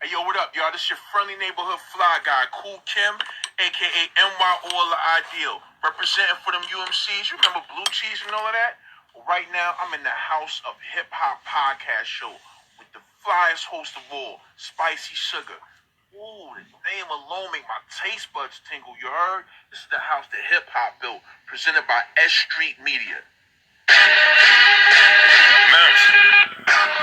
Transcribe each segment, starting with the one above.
Hey, yo, what up, y'all? This your friendly neighborhood fly guy, Cool Kim, a.k.a. NY All the Ideal. Representing for them UMCs. You remember Blue Cheese and all of that? Well, right now, I'm in the House of Hip Hop podcast show with the flyest host of all, Spicy Sugar. Ooh, the name alone make my taste buds tingle, you heard? This is the house that hip hop built, presented by S.STREET Media. MIMS.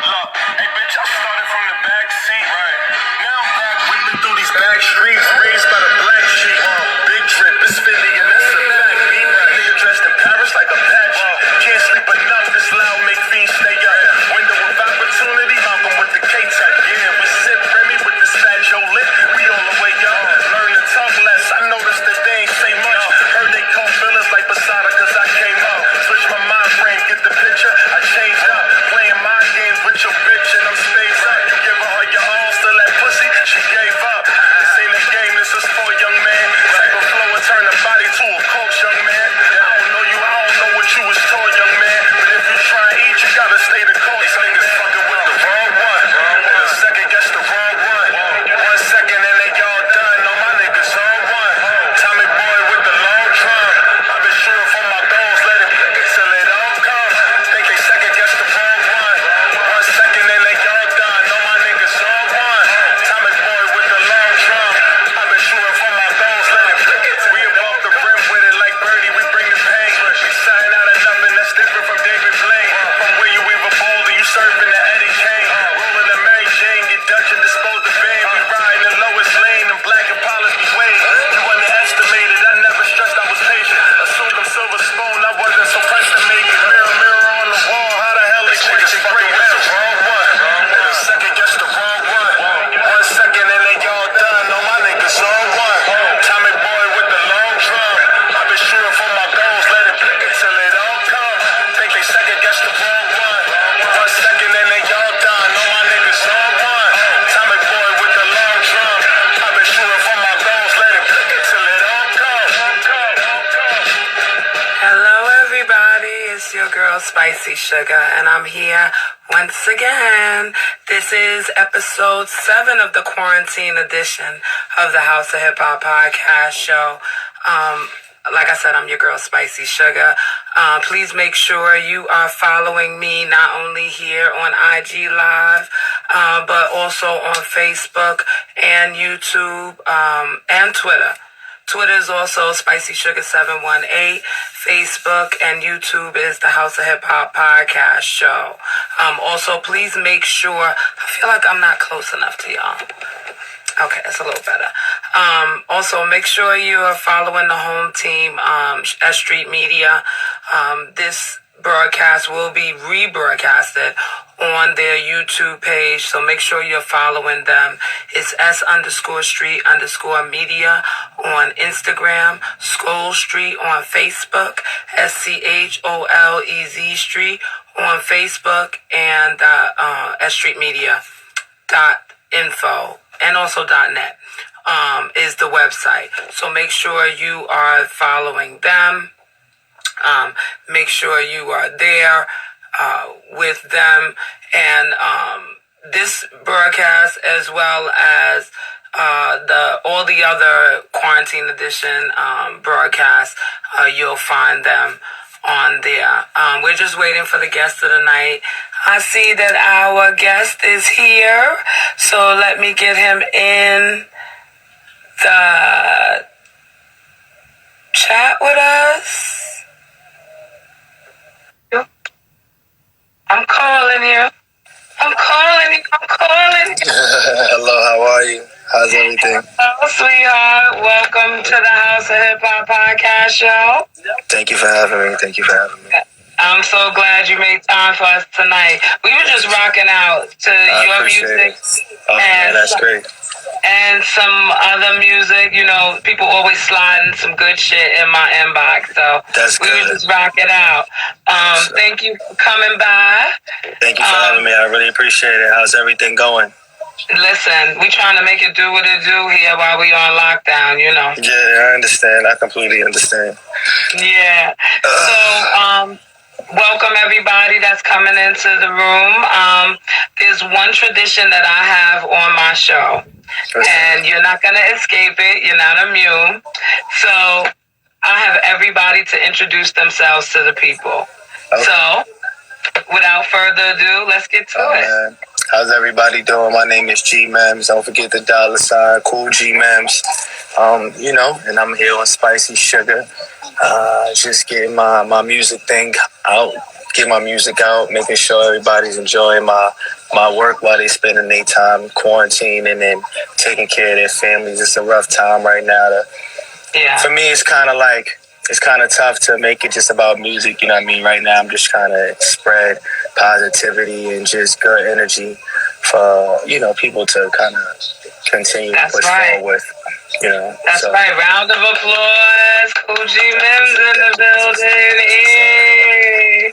Look, hey bitch, I started from the back seat. Right. Now I'm back whipping through these back streets, raised by the black sheep. Big drip, it's Philly and that's a back beat. Nigga dressed in Paris like Apache. Can't sleep enough, this loud make fiends stay up. Window of opportunity, Malcolm with the K-Tech. Yeah, we sip Remy with this fat Joe lit. We all the way up. Learn to talk less. I noticed that they ain't say much. Heard they call feelings like Basada cause I came up. Switch my mind frame, get the picture. I changed up. Playing mind games with your bitch and I'm spaced up. You give her your all, still that pussy, she gave up. This ain't a game, this is for a young man. Type of flow and turn a body to a corpse, young man. I don't know you, I don't know what you was told, young man. But if you try and eat, you gotta stay the course. These niggas fucking with the wrong one. And the second gets the wrong one. 1 second and they all done. No, my niggas on one. Tommy boy with the long drum. I've been shooting for my goals, let it pick it till it all comes. Think they second guess the wrong one. 1 second and they all done. No, my niggas on one. Tommy boy with the long drum. I've been shooting for my goals, let it pick it. We above the rim with it like Birdie, we bring the pain. We sign out of nothing that's different from David Blaine. From where you even bolder, you surfing the Eddie Kane. Rolling the Mary Jane, get Dutch and dispose the vein. We riding the lowest lane and black and polished we wave. You underestimated, I never stressed I was patient. Assumed I'm silver spoon, I wasn't so pressed to make it. Mirror, mirror on the wall, how the hell they question great with the wrong one? And the second guess the wrong one. 1 second and they all done. No, my niggas on one. Tommy boy with the long drum. I've been shooting for my goals, let it pick it till it all comes. Think they second guess the wrong one. 1 second and they all done. No, my niggas on one. Tommy boy with the long drum. I've been shooting for my goals, let it pick it till it all comes. Hello, everybody. It's your girl, Spicy Sugar, and I'm here once again. This is episode 7 of the Quarantine edition of the House of Hip Hop podcast show. Like I said, I'm your girl, Spicy Sugar. Please make sure you are following me not only here on IG Live, but also on Facebook and YouTube and Twitter. Twitter is also Spicy Sugar 718. Facebook and YouTube is the House of Hip Hop podcast show. Also, please make sure, I feel like I'm not close enough to y'all. Okay, it's a little better. Also, make sure you are following the home team, S.STREET Media. This broadcast will be rebroadcasted on their YouTube page, so make sure you're following them. It's S_street_media on Instagram, Skol Street on Facebook, SCHOLEZ Street on Facebook, and SStreetmedia.info and also .net is the website. So make sure you are following them. Make sure you are there with them, and this broadcast, as well as all the other Quarantine edition broadcasts, you'll find them on there. We're just waiting for the guest of the night. I see that our guest is here, so let me get him in the chat with us. I'm calling you. Hello, how are you? How's everything? Hello, sweetheart. Welcome to the House of Hip Hop podcast show. Thank you for having me. I'm so glad you made time for us tonight. We were just rocking out to your music. Oh, man, that's great. And some other music. You know, people always sliding some good shit in my inbox. So That's we good. were just rocking out. Thank you for coming by. Thank you for having me. I really appreciate it. How's everything going? Listen, we trying to make it do what it do here while we on lockdown, you know. Yeah, I understand. I completely understand. Yeah. So, welcome everybody that's coming into the room. There's one tradition that I have on my show, and you're not going to escape it. You're not immune. So I have everybody to introduce themselves to the people. Okay. So without further ado, let's get to it. Man. How's everybody doing? My name is G-MIMS. Don't forget the $ Cool G-MIMS. And I'm here on Spicy Sugar. Just getting my music thing out, get my music out, making sure everybody's enjoying my work while they spending their time quarantining and taking care of their families. It's a rough time right now. For me, it's kind of tough to make it just about music. You know what I mean? Right now, I'm just trying to spread positivity and just good energy for, people to kind of continue to push forward with. That's right. Round of applause. Cool G-MIMS in the building. Hey.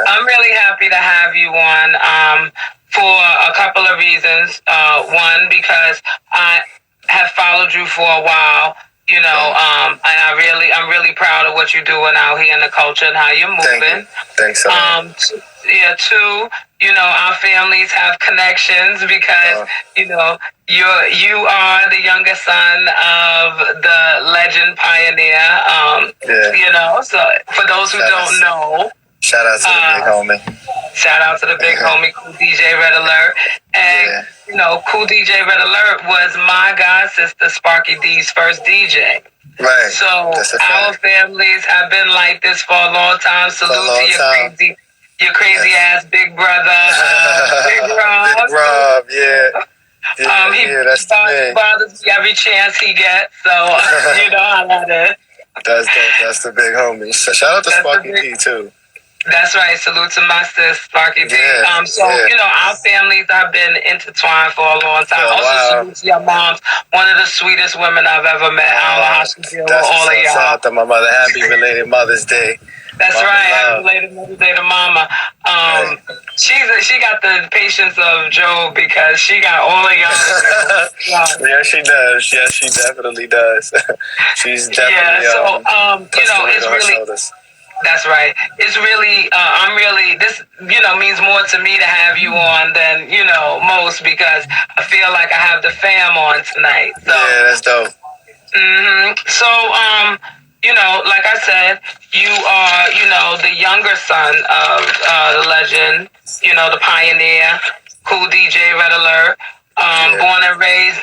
I'm really happy to have you on for a couple of reasons. One, because I have followed you for a while. And I'm really proud of what you're doing out here in the culture and how you're moving. Thanks so much. Two, our families have connections because, you are the youngest son of the legend pioneer. So for those who don't know, shout out to the big homie. Shout out to the big homie, Cool DJ Red Alert. And, Cool DJ Red Alert was my god sister, Sparky D's first DJ. Right. So our families have been like this for a long time. Salute to your crazy ass big brother, Big Rob. Big Rob, he bothers me every chance he gets. So, how that is. That's the big homie. Shout out to Sparky D, too. That's right. Salute to my sis, Sparky D. Our families have been intertwined for a long time. Salute to your moms. One of the sweetest women I've ever met. I don't know how she deals with all of y'all. Shout out to my mother. Happy belated Mother's Day. That's Mama right. Happy belated Mother's Day to Mama. She got the patience of Job because she got all of y'all. Yeah, she does. Yeah, she definitely does. She's definitely. It's really. That's right. It's really, this, means more to me to have you on than, most because I feel like I have the fam on tonight. So, yeah, that's dope. So, like I said, you are, the younger son of the legend, the pioneer, Cool DJ Red Alert, born and raised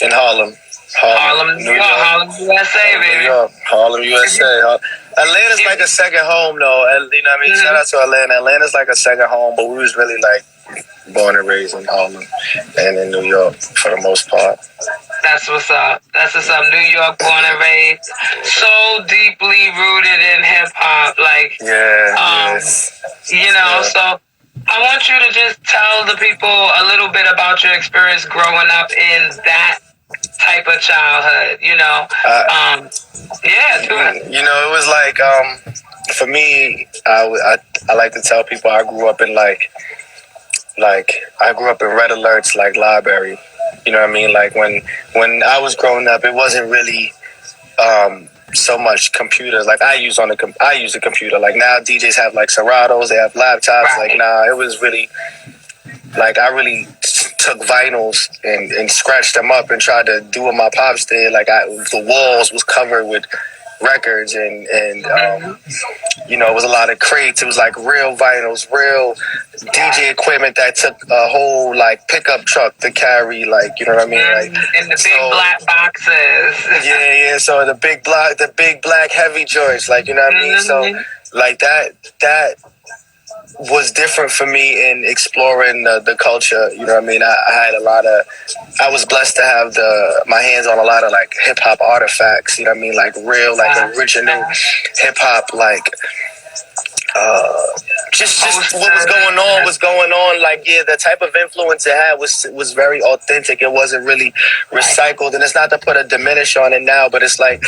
in Harlem. Harlem, New York. Harlem, USA, baby. New York. Harlem, USA. Atlanta's like a second home, though. You know what I mean? Shout out to Atlanta. Atlanta's like a second home, but we was really born and raised in Harlem and in New York for the most part. That's what's up. New York, born and raised, so deeply rooted in hip hop. So I want you to just tell the people a little bit about your experience growing up in that type of childhood, it was like, for me, I like to tell people I grew up in I grew up in Red Alert's library. You know what I mean? When I was growing up, it wasn't really so much computers. I use a computer. Now DJs have Seratos, they have laptops. Right. It was really I really took vinyls and scratched them up and tried to do what my pops did. The walls was covered with records and it was a lot of crates. It was real vinyls, real DJ equipment that took a whole pickup truck to carry, you know what I mean? In the big black boxes. Yeah. So the big black heavy joints, you know what I mean? So that was different for me in exploring the culture. You know what I mean? I was blessed to have my hands on a lot of hip hop artifacts. You know what I mean? Real original hip hop just what was going on. Like, yeah, the type of influence it had was very authentic. It wasn't really recycled, and it's not to put a diminish on it now, but it's like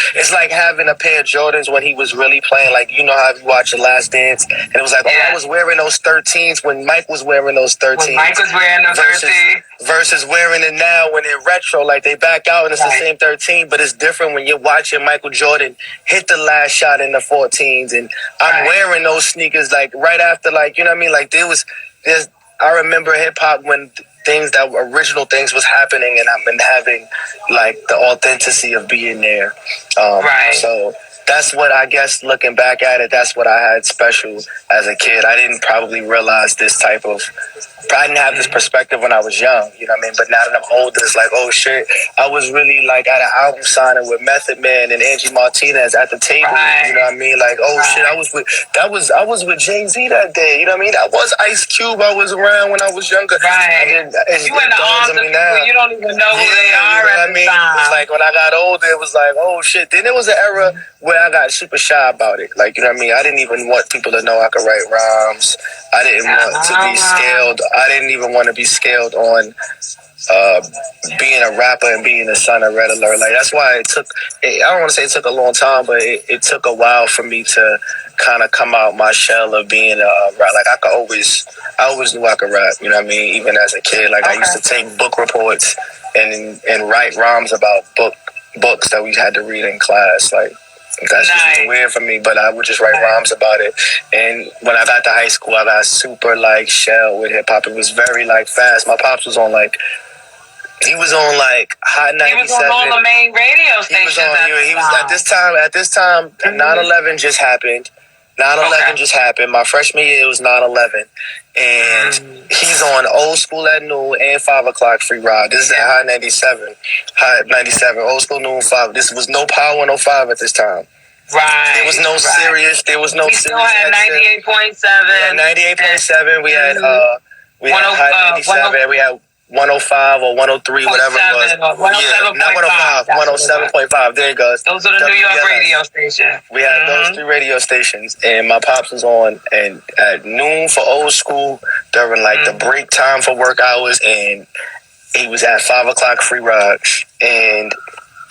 having a pair of Jordans when he was really playing. Like, you know how you watch The Last Dance, and it was like, I was wearing those 13s when Mike was wearing those 13s. When Mike was wearing the 13s. Versus wearing it now when they're retro, like they back out and it's the same 13, but it's different when you're watching Michael Jordan hit the last shot in the 14s, and I'm wearing those sneakers like right after, like, you know what I mean? Like I remember hip hop when original things was happening, and I've been having like the authenticity of being there. So that's what, I guess, looking back at it, that's what I had special as a kid. I didn't probably realize I didn't have this perspective when I was young, you know what I mean? But now that I'm older, it's like, oh shit, I was really like at an album signing with Method Man and Angie Martinez at the table, you know what I mean? Like, oh shit, I was with Jay-Z that day, you know what I mean? That was Ice Cube I was around when I was younger. You in the arms of people you don't even know who they are, you know what I mean? It's like when I got older, it was like, oh shit. Then there was an era where I got super shy about it. Like, you know what I mean? I didn't even want people to know I could write rhymes. I didn't want to be scaled. I didn't even want to be scaled on being a rapper and being the son of Red Alert. Like, that's why I don't want to say it took a long time, but it took a while for me to kind of come out my shell of being a rap. Like, I always knew I could rap, you know what I mean? Even as a kid, like I used to take book reports and write rhymes about books that we had to read in class. Like, that's just weird for me, but I would just write rhymes about it. And when I got to high school, I got super like shell with hip hop. It was very like fast. My pops was on like, he was on like Hot 97. He was on all the main radio stations. He was at this time 9/11 just happened. 9/11 just happened. My freshman year was 9/11. And he's on Old School at noon and 5 o'clock free ride. This is at Hot 97. Hot 97, Old School noon 5. This was no Power 105 at this time. There was no serious. There was no serious. We still had 98.7. Yeah, 98.7. We had Hot 97. We had 105 or 103, whatever it was. 107.5. Not 105, 107.5. There it goes. Those are the New York radio stations. We had those 3 radio stations, and my pops was on and at noon for Old School during like the break time for work hours, and he was at 5 o'clock free rides. And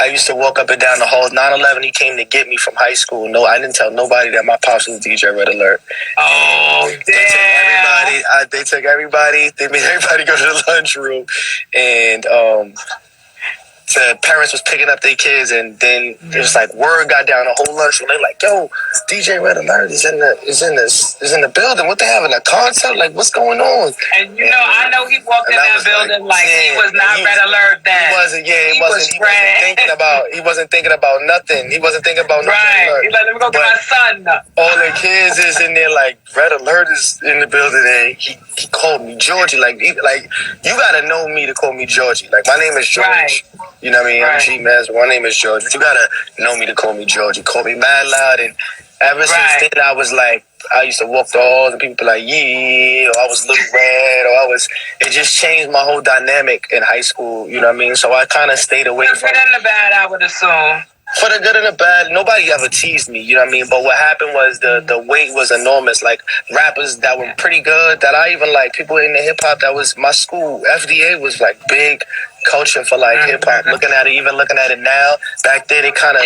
I used to walk up and down the halls. 9/11, he came to get me from high school. No, I didn't tell nobody that my pops was DJ Red Alert. Oh, damn. They took everybody. They made everybody go to the lunchroom, and the parents was picking up their kids, and then it was like word got down the whole lunchroom. They like, yo, DJ Red Alert is in the building. What, they having a concert? Like, what's going on? And I know he walked in that building like he was not Red Alert then. He wasn't thinking about nothing. He wasn't thinking about nothing. Right. He let him go get my son. All the kids is in there like, Red Alert is in the building, and he called me Georgie. Like, you gotta know me to call me Georgie. Like, my name is George. Right. You know what I mean? I'm G-Mans. My name is George. But you gotta know me to call me George. You call me mad loud, and ever since then, I was like, I used to walk the halls and people be like, yeah, or I was Little Red, or it just changed my whole dynamic in high school, you know what I mean? So I kind of stayed away from it. For the good and the bad, I would assume. For the good and the bad, nobody ever teased me, you know what I mean? But what happened was the weight was enormous. Like, rappers that were pretty good, that I even like, people in the hip-hop that was my school, FDA was like big culture for like hip-hop. Looking at it now, back then it kind of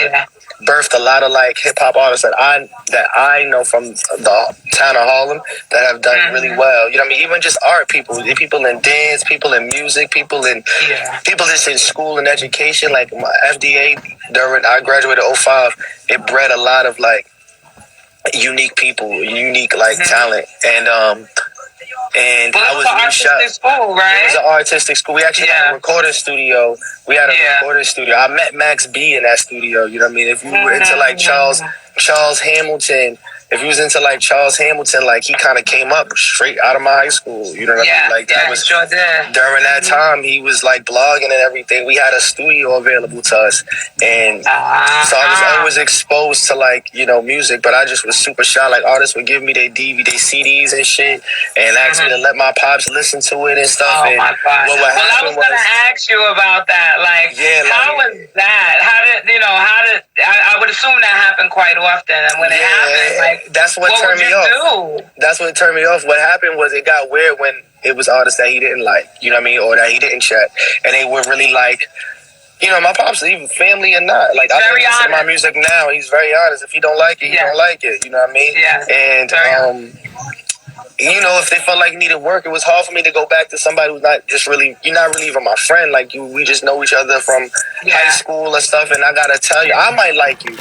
birthed a lot of like hip-hop artists that I know from the town of Harlem that have done really well. You know what I mean? Even just art people in dance, people in music, people just in school and education. Like my FDA, during I graduated 05, it bred a lot of like unique people, unique like talent, and I was really shocked. School, right? It was an artistic school. We actually had a recording studio. I met Max B in that studio. You know what I mean? If you were into like Charles Hamilton, if you was into like Charles Hamilton, like he kind of came up straight out of my high school. You know what I mean? Like that was sure did. During that time, he was like blogging and everything. We had a studio available to us, and so I was always exposed to like music. But I just was super shy. Like artists would give me their CDs and shit, and ask me to let my pops listen to it and stuff. Oh my God! Well, I was gonna ask you about that. Like, how was that? How did I would assume that happened quite often, and when it happened, like. that's what turned me off. That's what turned me off. What happened was it got weird when it was artists that he didn't like, you know what I mean, or that he didn't check, and they were really like, you know, my pops, even family or not, like, I listen to my music now. He's very honest. If he don't like it, he don't like it. You know what I mean? Yeah. And you know, if they felt like needed work, it was hard for me to go back to somebody who's not just really, you're not really even my friend. Like, we just know each other from high school and stuff. And I gotta tell you, I might like you.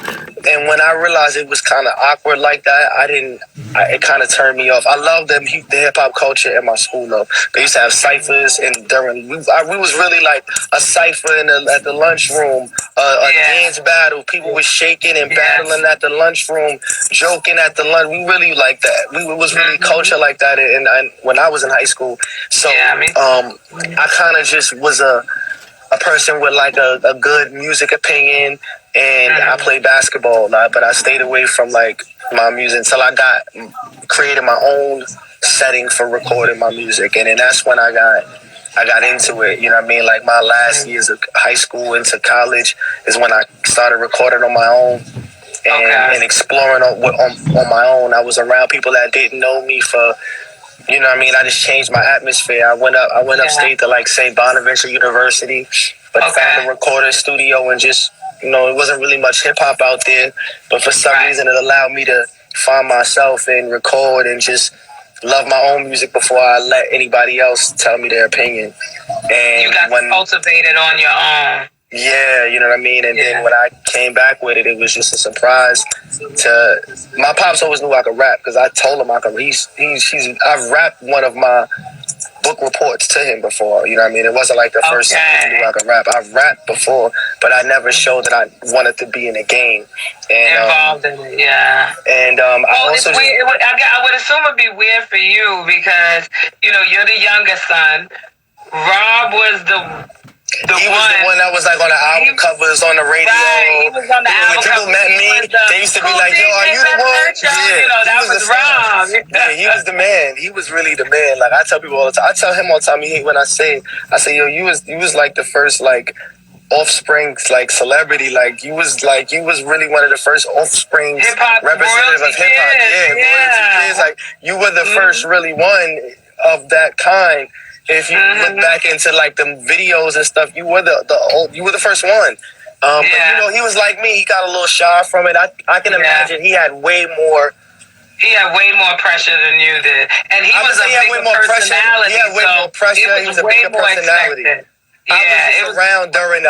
And when I realized it was kind of awkward like that, it kind of turned me off. I love the hip hop culture in my school though. They used to have ciphers, and we was really like a cipher at the lunchroom, a dance battle. People were shaking and battling at the lunchroom, joking at the lunch. We really like that. It was really culture like that, and when I was in high school. So I kind of just was a person with like a good music opinion, and I played basketball a lot, but I stayed away from like my music until I created my own setting for recording my music, and then that's when I got into it. You know what I mean? Like my last years of high school into college is when I started recording on my own. And exploring on my own. I was around people that didn't know me for, you know what I mean? I just changed my atmosphere. I went upstate to like St. Bonaventure University, but found a recording studio, and just, you know, it wasn't really much hip hop out there, but for some reason it allowed me to find myself and record and just love my own music before I let anybody else tell me their opinion. And you got cultivated on your own. Yeah, you know what I mean? And then when I came back with it, it was just a surprise my pops always knew I could rap, because I told him I could. I've rapped one of my book reports to him before, you know what I mean? It wasn't like the first time he knew I could rap. I've rapped before, but I never showed that I wanted to be in the game. And, involved in it, And I also it's weird. I would assume it'd be weird for you because, you know, you're the younger son. Rob was he was the one that was like on the album covers on the radio. Right, he was on the album covers. When people met me, they used to be like, "Yo, are you the one?" Yeah, you know, that was Rob. Yeah, he was the man. He was really the man. Like I tell people all the time. I tell him all the time. He hate when I say, "Yo, you was like the first like offspring like celebrity. Like you was really one of the first offspring representative of hip hop. Yeah, kids. Like you were the first really one of that kind." If you look back into like the videos and stuff, you were the first one. But you know, he was like me. He got a little shy from it. I can imagine he had way more. He had way more pressure than you did, and he was a bigger personality. He had way more pressure. He was a bigger personality. I was around during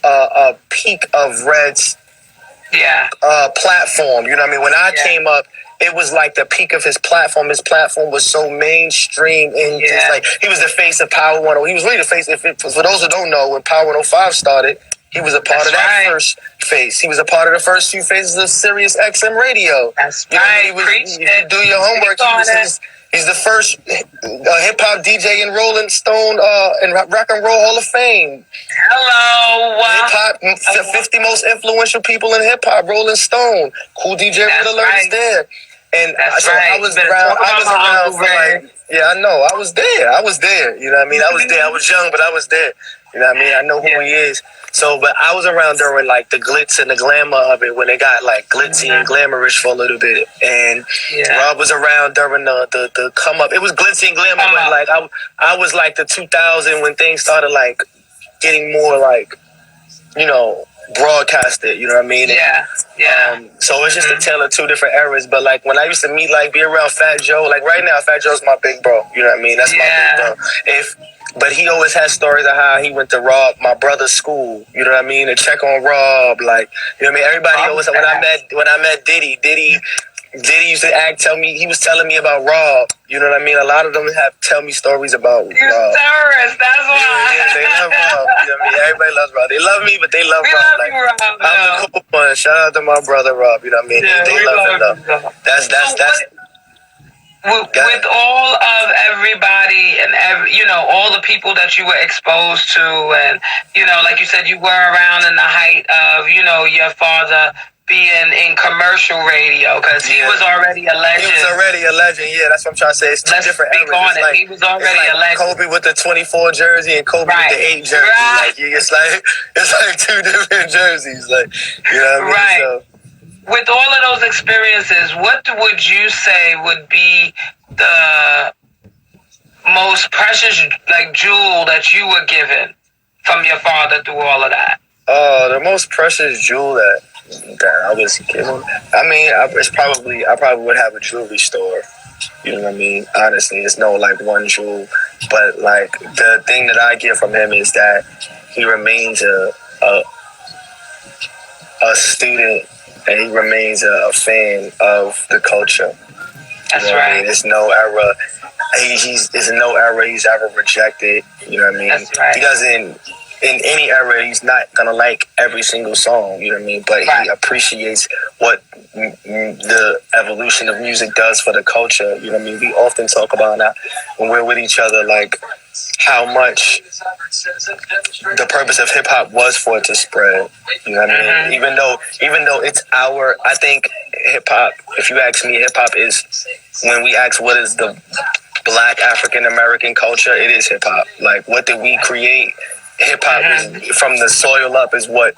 a peak of Red's platform. You know what I mean? When I came up, it was like the peak of his platform. His platform was so mainstream, and just like he was the face of Power 105. He was really the face. For those who don't know, when Power 105 started, he was a part of that first face. He was a part of the first few phases of Sirius XM radio. That's right. If you do your homework, he's the first hip hop DJ in Rolling Stone and Rock and Roll Hall of Fame. Hello. Hip hop, 50 most influential people in hip hop. Rolling Stone. Cool DJ with Alert is there. And I was around for like, I know. I was there. You know what I mean? I was there. I was young, but I was there. You know what I mean? I know who he is. So, but I was around during like the glitz and the glamour of it, when it got like glitzy and glamorous for a little bit. And Rob was around during the come up. It was glitzy and glamour, but like I was like the 2000 when things started like getting more like, you know, broadcasted, you know what I mean? So it's just a tale of two different eras. But like when I used to be around Fat Joe, like right now Fat Joe's my big bro, you know what I mean? That's my big bro. But he always has stories of how he went to Rob, my brother's school, you know what I mean, to check on Rob, like, you know what I mean? Everybody always, when I met Diddy used to tell me, he was telling me about Rob, you know what I mean? A lot of them tell me stories about Rob. You're terrorists, that's why. Yeah, they love Rob, you know what I mean? Everybody loves Rob. They love me, but they love Rob. Love you, Rob. I'm the cool one. Shout out to my brother Rob, you know what I mean? They love him though. That's with all of everybody and all the people that you were exposed to, and like you said, you were around in the height of your father being in commercial radio, because he was already a legend. He was already a legend. Yeah, that's what I'm trying to say. It's two different eras. Like, he was already a legend. Kobe with the 24 jersey and Kobe with the 8 jersey. Like it's like two different jerseys. Like, you know what I mean? So, with all of those experiences, what would you say would be the most precious, like, jewel that you were given from your father through all of that? The most precious jewel that I was given. I mean, I probably would have a jewelry store. You know what I mean? Honestly, it's no like one jewel, but like the thing that I get from him is that he remains a student, and he remains a fan of the culture. That's you know right. I mean? There's no era. There's no era he's ever rejected. You know what I mean? That's right. He doesn't. In any era, he's not gonna like every single song. You know what I mean? But he appreciates what the evolution of music does for the culture. You know what I mean? We often talk about that when we're with each other, like how much the purpose of hip hop was for it to spread. You know what I mean? Even though it's I think hip hop. If you ask me, hip hop is, when we ask what is the Black African American culture, it is hip hop. Like, what did we create? Hip hop is from the soil up, is what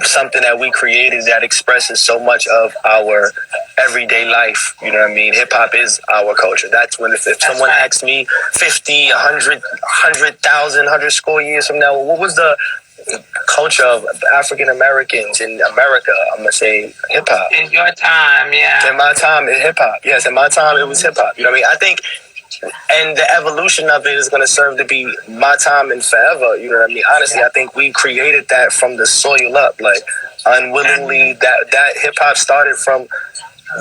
something that we created that expresses so much of our everyday life. You know what I mean? Hip hop is our culture. That's when if someone asks me 50, 100, 100,000, 100 score years from now, what was the culture of African Americans in America? I'm gonna say hip hop. In your time, yeah. In my time, it hip hop. Yes, in my time, it was hip hop. You know what I mean? I think. And the evolution of it is going to serve to be my time and forever. You know what I mean? Honestly, I think we created that from the soil up, like unwillingly. That hip hop started from.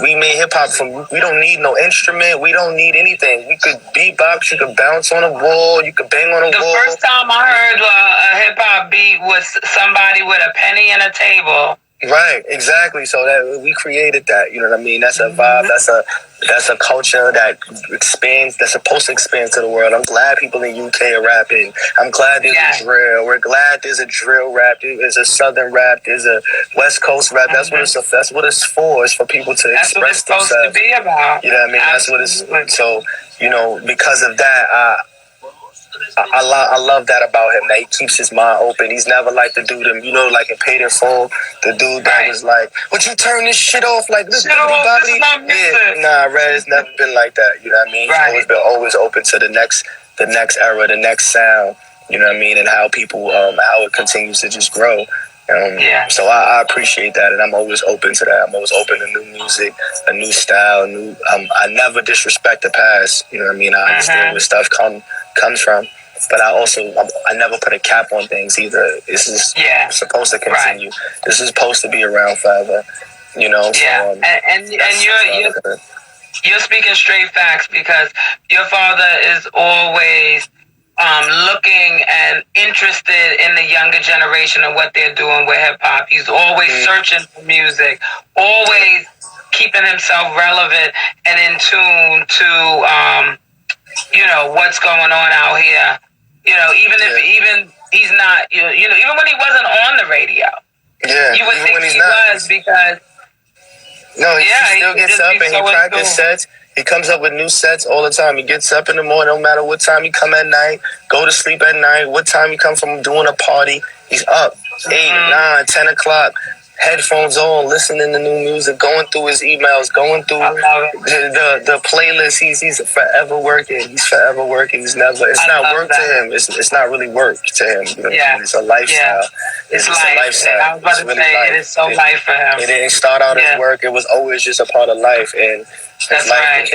We made hip hop from. We don't need no instrument. We don't need anything. We could beatbox. You could bounce on a wall. You could bang on a wall. The first time I heard a hip hop beat was somebody with a penny and a table. Right, exactly. So that we created that. You know what I mean? That's a vibe. That's a culture that expands. That's supposed to expand to the world. I'm glad people in UK are rapping. I'm glad there's a drill. We're glad there's a drill rap. There's a southern rap. There's a West Coast rap. That's what it's for. It's for people to express themselves. That's what it's supposed to be about. You know what I mean? Absolutely. That's what it's. So because of that, I love that about him, that he keeps his mind open. He's never like the dude, like in Paid in Full, the dude that was like, would you turn this shit off? Like, this is my music. Nah, Red's never been like that. You know what I mean? He's always open to the next era, the next sound. You know what I mean? And how people, how it continues to just grow. So I appreciate that, and I'm always open to that. I'm always open to new music, a new style, I never disrespect the past. You know what I mean? I understand where stuff comes from, but I never put a cap on things either. This is supposed to continue. This is supposed to be around forever. So, and you're speaking straight facts, because your father is always looking and interested in the younger generation and what they're doing with hip hop. He's always searching for music, always keeping himself relevant and in tune to what's going on out here. Even he's not, even when he wasn't on the radio. Yeah, you would think he was, because he still gets up and he practices sets. He comes up with new sets all the time. He gets up in the morning, no matter what time he come at night, go to sleep at night, what time he come from doing a party. He's up 8, 9, 10 o'clock, headphones on, listening to new music, going through his emails, going through the playlist. He's forever working. He's forever working. It's not work to him. It's not really work to him. It's a lifestyle. It's a lifestyle. I was about to say, it is so life for him. It didn't start out as work. It was always just a part of life, and his life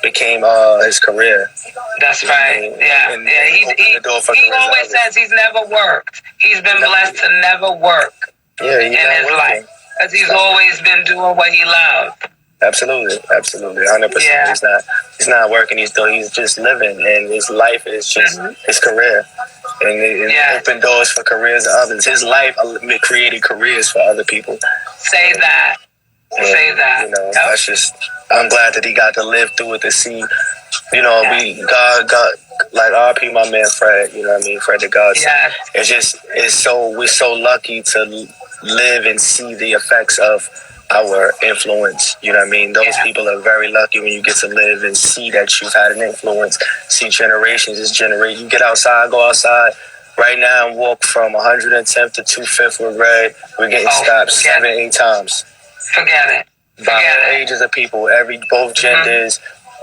became his career. That's right. He always says he's never worked. He's been blessed to never work in his life, because he's always been doing what he loved. Absolutely, 100%. He's not working. He's just living, and his life is just his career, and open doors for careers of others. His life created careers for other people. Say that. That's just. I'm glad that he got to live through it to see. God, like RP, my man Fred. You know what I mean, Fred the Godson. We're so lucky to live and see the effects of our influence. You know what I mean? Those people are very lucky when you get to live and see that you've had an influence. See generations. You get outside, go outside right now and walk from 110th to 25th with Red. We're getting stopped 7, 8 times. Forget it. By all ages of people, both genders,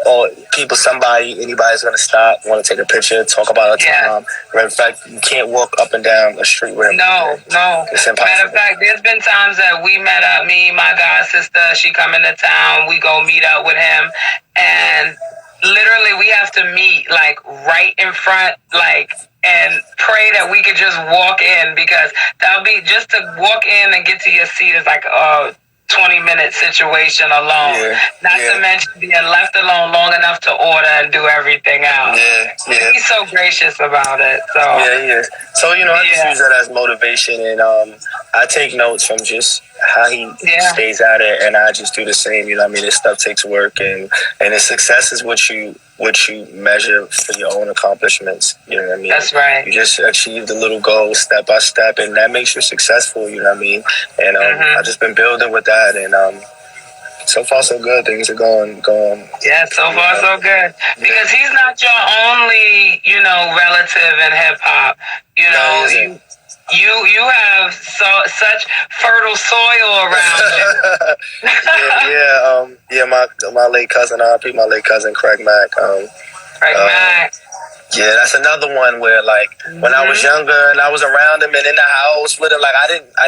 or people, anybody's gonna stop, want to take a picture, talk about a time. In fact, you can't walk up and down a street with him. No. It's impossible. Matter of fact, there's been times that we met up, me, my god sister, she come into town, we go meet up with him, and literally we have to meet like right in front, like, and pray that we could just walk in, because that'll be just to walk in and get to your seat is like 20-minute situation alone. Not to mention being left alone long enough to order and do everything else. He's so gracious about it. So So I just use that as motivation, and I take notes from just how he stays at it, and I just do the same. You know what I mean? This stuff takes work, and the success is what you measure for your own accomplishments. You know what I mean? That's right. You just achieve the little goals step by step, and that makes you successful. You know what I mean? And I've just been building with that, and so far so good. Things are going. Yeah, so far so good. Because he's not your only, relative in hip hop. You have such fertile soil around you. My late cousin, my late cousin Craig Mack. Craig Mack. Yeah, that's another one where, like, when I was younger and I was around him and in the house with him, like,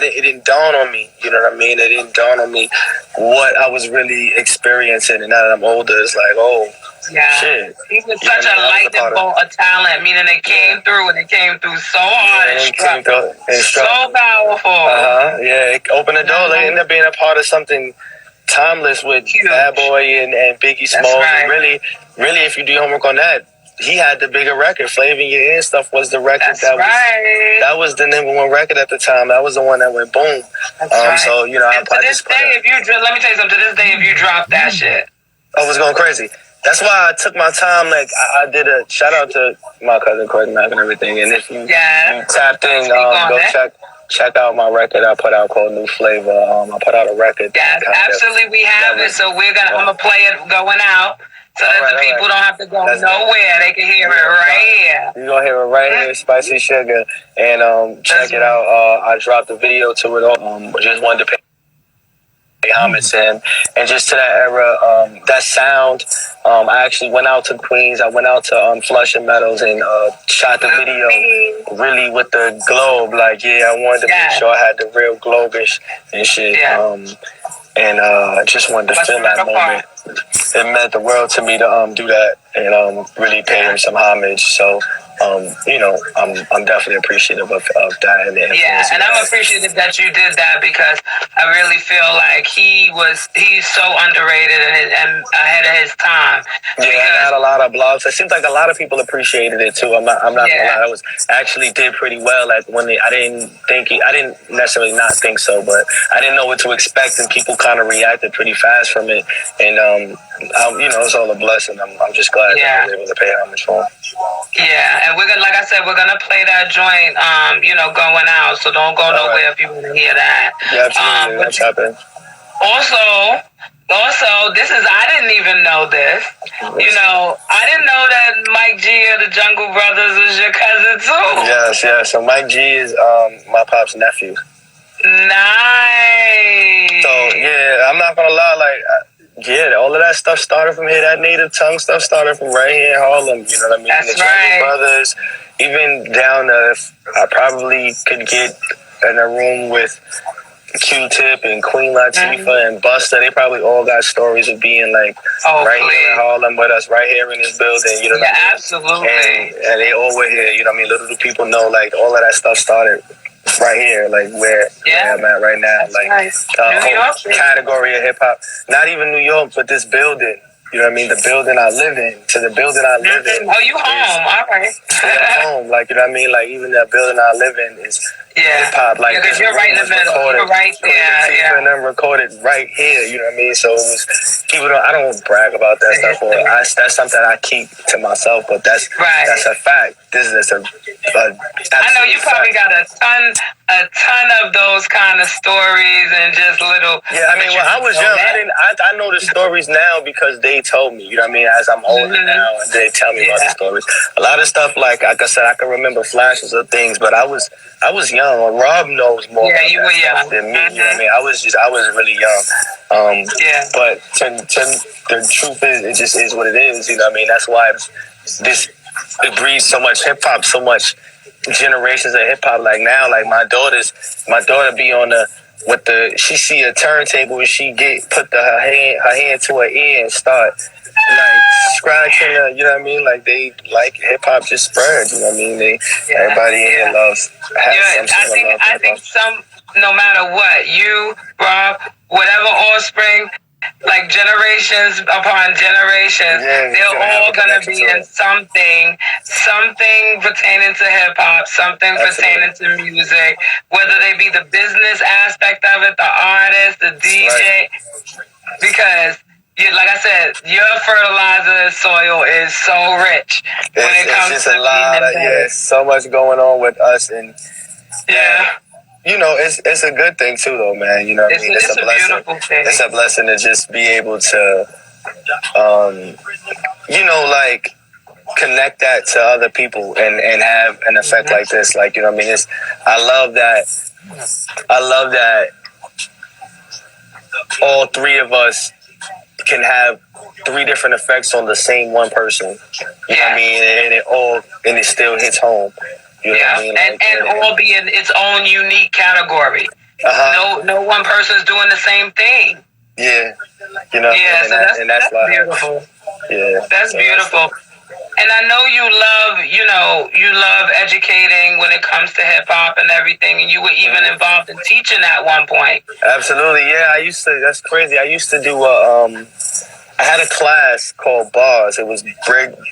it didn't dawn on me. You know what I mean? It didn't dawn on me what I was really experiencing. And now that I'm older, it's like, oh, shit. He was such a lightning bolt of talent, meaning it came through, and it came through so hard and so powerful. It opened the door. They ended up being a part of something timeless with Bad Boy and Biggie Smalls. Right. And really, if you do homework on that, he had the bigger record. Flavor in Your Ear Stuff was the record that was the #1 record at the time. That was the one that went boom. So and to this day, let me tell you something. To this day, if you drop that shit, I was going crazy. That's why I took my time. Like, I did a shout out to my cousin Craig Mack and everything. And if you tapped in, go check out my record I put out called New Flavor. I put out a record. Yes, absolutely, we have it. So I'm gonna play it going out. So that the people don't have to go nowhere. They can hear it right here. You're going to hear it right here, Spicy Sugar. And check it out. I dropped a video to it. Just wanted to pay homage to him. And just to that era, that sound, I actually went out to Queens. I went out to Flushing Meadows and shot the video really with the globe. Like, I wanted to make sure I had the real globe-ish and shit. And I just wanted to feel that moment. It meant the world to me to do that and really pay him some homage. So, I'm definitely appreciative of that. And and I'm appreciative that you did that, because I really feel like he's so underrated and ahead of his time. I had a lot of blogs. It seems like a lot of people appreciated it too. I'm not gonna lie. I actually did pretty well. Like, when I didn't necessarily not think so, but I didn't know what to expect, and people kind of reacted pretty fast from it. And it's all a blessing. I'm just glad that I was able to pay homage for him. And we're gonna, like I said, we're gonna play that joint, going out. So don't go nowhere if you want to hear that. Yeah, absolutely. That's happening. Also, I didn't even know this. I didn't know that Mike G of the Jungle Brothers was your cousin too. Yes. So Mike G is my pop's nephew. Nice. So I'm not gonna lie, all of that stuff started from here. That native tongue stuff started from right here in Harlem. You know what I mean? That's the Jungle Brothers, even down to, I probably could get in a room with Q-Tip and Queen Latifah and Busta. They probably all got stories of being right here in Harlem with us, right here in this building. You know what I mean? Absolutely. And they all were here. You know what I mean? Little do people know, all of that stuff started right here, where I'm at right now. Whole category of hip hop. Not even New York, but this building. You know what I mean? The building I live in. To the building I live in. Oh, you home? All right. I'm home. You know what I mean? Even that building I live in is hip hop. Because you're right in the middle. You're right there. And then recorded right here. You know what I mean? So it was people. I don't brag about that stuff. That's something I keep to myself. But that's a fact. This is a I know you probably got a ton of those kind of stories and just little. Yeah, I mean, when I was young, I know the stories now because they told me. You know what I mean? As I'm older now, and they tell me about the stories. A lot of stuff, like I said, I can remember flashes of things, but I was young. Rob knows more about you were young than me. You know what I mean? I was really young. But the truth is, it just is what it is. You know what I mean? That's why it breeds so much hip hop, so much generations of hip hop. Like now, like my daughter be on she see a turntable and she put her hand to her ear and start like scratching her, you know what I mean? Like they like hip hop just spread, you know what I mean? Everybody in here loves I think no matter what, you, Rob, whatever offspring, like generations upon generations, they're all gonna be in something pertaining to hip hop, something pertaining to music, whether they be the business aspect of it, the artist, the DJ, because like I said, your fertilizer soil is so rich when it comes to being so much going on with us, and you know, it's a good thing too, though, man. You know what I mean? It's a blessing. Beautiful thing. It's a blessing to just be able to, you know, like connect that to other people and have an effect like this. Like, you know what I mean? I love that all three of us can have three different effects on the same one person. You know what I mean? And it still hits home. You know what I mean? Like, and all be in its own unique category. No one person's doing the same thing. Yeah. You know. Yeah. And So that's beautiful. Yeah. That's beautiful. And I know you love educating when it comes to hip hop and everything, and you were even involved in teaching at one point. Absolutely, yeah. That's crazy. I used to do I had a class called Bars. It was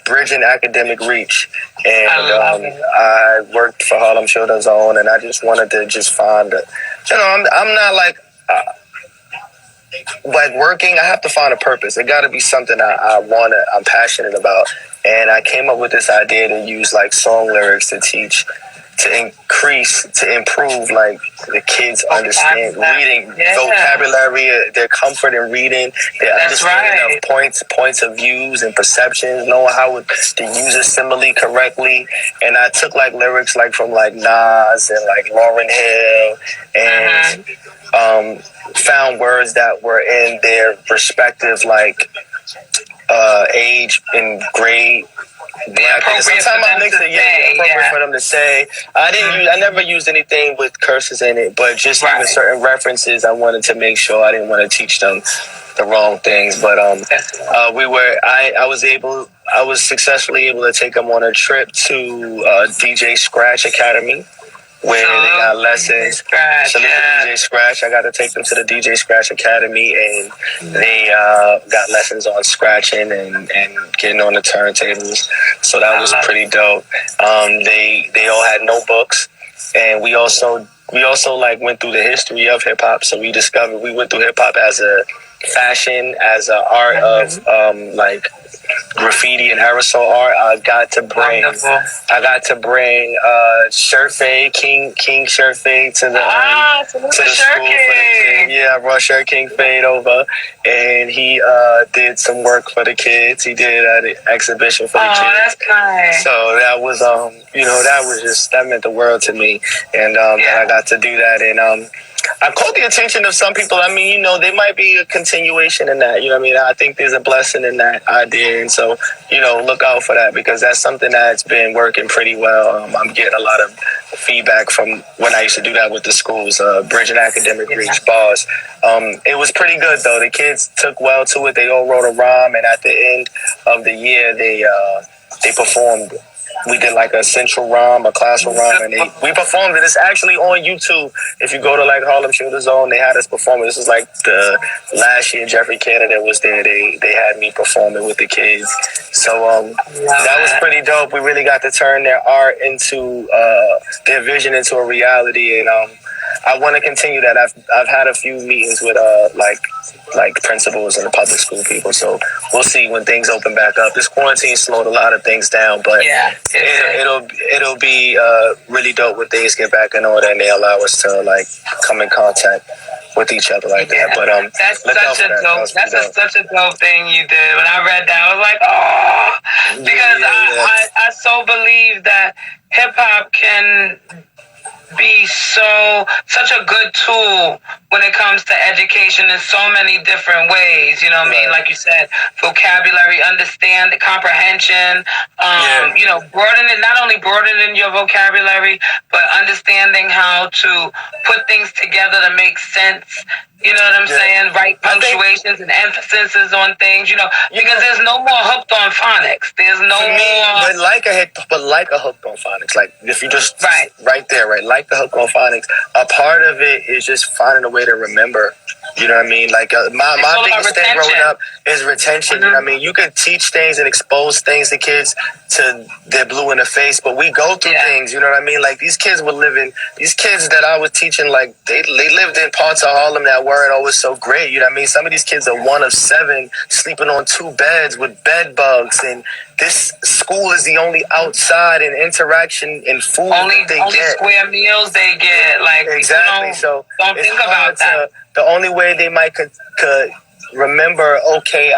Bridging Academic Reach, and I worked for Harlem Children's Zone, and I just wanted to find I'm not like working. I have to find a purpose. It got to be something I'm passionate about, and I came up with this idea to use like song lyrics to teach, to improve like the kids understand reading vocabulary, their comfort in reading, their understanding of points of views and perceptions, knowing how to use a simile correctly. And I took like lyrics like from like Nas and like Lauryn Hill, and found words that were in their respective like age and grade. Sometimes I mix it, appropriate for them to say. I never used anything with curses in it, but just even certain references, I wanted to make sure I didn't want to teach them the wrong things. But I was successfully able to take them on a trip to DJ Scratch Academy, where they got lessons. DJ Scratch. I got to take them to the DJ Scratch Academy, and they got lessons on scratching and getting on the turntables. So that was pretty dope. They all had notebooks, and we also like went through the history of hip hop. So we went through hip hop as a fashion, as an art of like graffiti and aerosol art. I got to bring Shirt Fade, King Shirt Fade to the school for the kids. Yeah, I brought Shirt King Fade over, and he did some work for the kids. He did an exhibition for the kids. That's nice. So that was that meant the world to me, and I got to do that, and I caught the attention of some people. I mean, there might be a continuation in that. You know what I mean? I think there's a blessing in that idea. And so, look out for that, because that's something that's been working pretty well. I'm getting a lot of feedback from when I used to do that with the schools, Bridging Academic Reach, Bars. It was pretty good, though. The kids took well to it. They all wrote a rhyme. And at the end of the year, they performed. We did like a central rhyme, a classroom rhyme, and we performed it. It's actually on YouTube. If you go to like Harlem Children's Zone, they had us performing. This was like the last year Jeffrey Canada was there. They had me performing with the kids. So that was pretty dope. We really got to turn their art into their vision into a reality, and I want to continue that. I've had a few meetings with like principals and the public school people. So we'll see when things open back up. This quarantine slowed a lot of things down, but it'll be really dope when things get back in order and they allow us to like come in contact with each other like that. But that's look out such for a that. dope. That's such a dope thing you did. When I read that, I was like, oh, because I so believe that hip hop can be such a good tool when it comes to education in so many different ways. You know what I mean? Like you said, vocabulary, understand, comprehension. You know, not only broadening your vocabulary, but understanding how to put things together to make sense. You know what I'm saying? Right punctuations and emphases on things. You know, because there's no more hooked on phonics. There's no more. But like a hooked on phonics. Like if you just right there, right? Like the hooked on phonics. A part of it is just finding a way to remember. You know what I mean? Like my biggest thing growing up is retention. You know what I mean? You can teach things and expose things to kids to they're blue in the face, but we go through things. You know what I mean? Like these kids these kids that I was teaching, like they lived in parts of Harlem that weren't always so great. You know what I mean? Some of these kids are one of 7 sleeping on 2 beds with bed bugs, and this school is the only outside and interaction and food only get. Square meals they get. Like exactly. So don't think about that. The only way they might could remember, okay,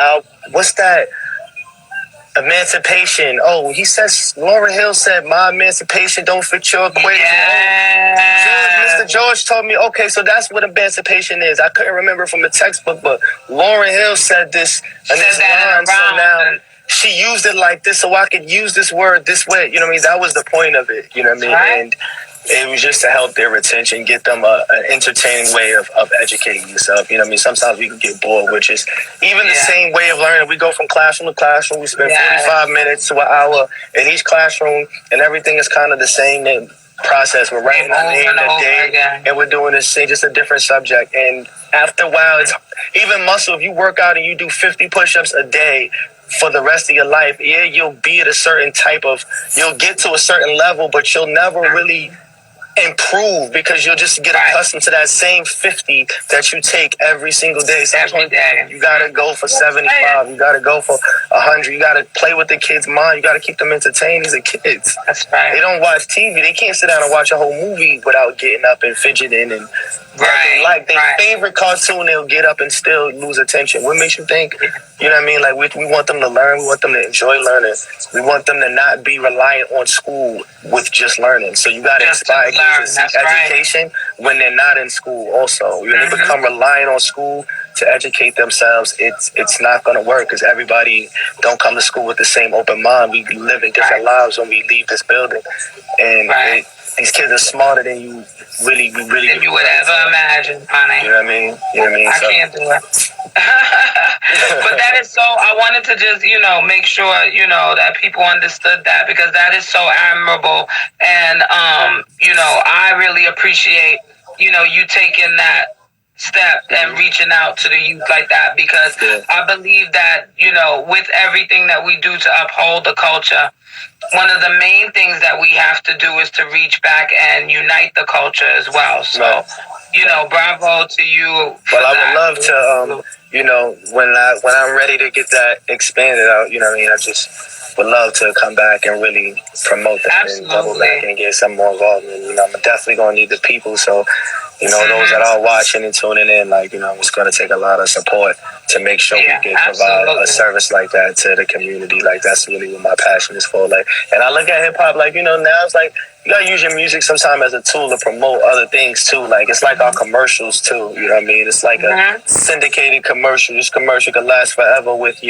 what's that? Emancipation. Oh, he says Lauryn Hill said my emancipation don't fit your equation. Mr. George told me, okay, so that's what emancipation is. I couldn't remember from the textbook, but Lauryn Hill said this and this line, so now she used it like this, so I could use this word this way. You know what I mean? That was the point of it. You know what I mean? Right. And it was just to help their retention, get them an entertaining way of educating yourself. You know what I mean? Sometimes we can get bored, which is even the same way of learning. We go from classroom to classroom. We spend 45 minutes to an hour in each classroom, and everything is kind of the same process. We're writing our name in a day, and we're doing this thing, just a different subject. And after a while, it's even muscle. If you work out and you do 50 push-ups a day for the rest of your life, you'll be at a certain you'll get to a certain level, but you'll never really improve because you'll just get accustomed to that same 50 that you take every single day. Every day. You gotta go for 75. You gotta go for 100. You gotta play with the kids' mind. You gotta keep them entertained. These are kids. That's right. They don't watch TV. They can't sit down and watch a whole movie without getting up and fidgeting and their favorite cartoon. They'll get up and still lose attention. What makes you think? You know what I mean? Like we want them to learn. We want them to enjoy learning. We want them to not be reliant on school with just learning. So you gotta inspire kids to seek education when they're not in school. Also, when they become reliant on school to educate themselves, it's not going to work because everybody don't come to school with the same open mind. We live in different lives when we leave this building, and these kids are smarter than you really than you would ever imagine, honey. You know what I mean? You know what I mean? I can't do it. But that is so, I wanted to just, make sure, that people understood that, because that is so admirable. And, I really appreciate, you taking that step and reaching out to the youth like that, because I believe that, with everything that we do to uphold the culture, one of the main things that we have to do is to reach back and unite the culture as well. So, bravo to you. Well, I would love to, when I'm ready to get that expanded out, you know what I mean? I just would love to come back and really promote that and double back and get some more involvement. I'm definitely going to need the people. So, those that are watching and tuning in, it's going to take a lot of support to make sure we can provide a service like that to the community. Like, that's really what my passion is for. Like, and I look at hip hop, now it's like, you gotta use your music sometimes as a tool to promote other things too. Like, it's like our commercials too. You know what I mean? It's like a syndicated commercial. This commercial could last forever with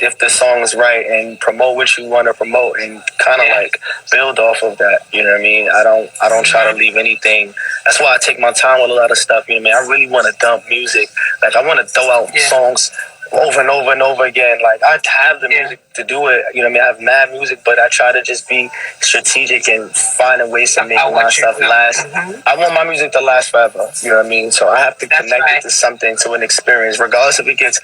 if the song is right, and promote what you want to promote and kind of like build off of that. You know what I mean? I don't try to leave anything. That's why I take my time with a lot of stuff. You know what I mean? I really want to dump music. Like, I want to throw out songs over and over and over again. Like, I have the music to do it. You know what I mean? I have mad music, but I try to just be strategic and find ways to make my stuff last. I want my music to last forever. You know what I mean? So I have to connect it to something, to an experience, regardless if it gets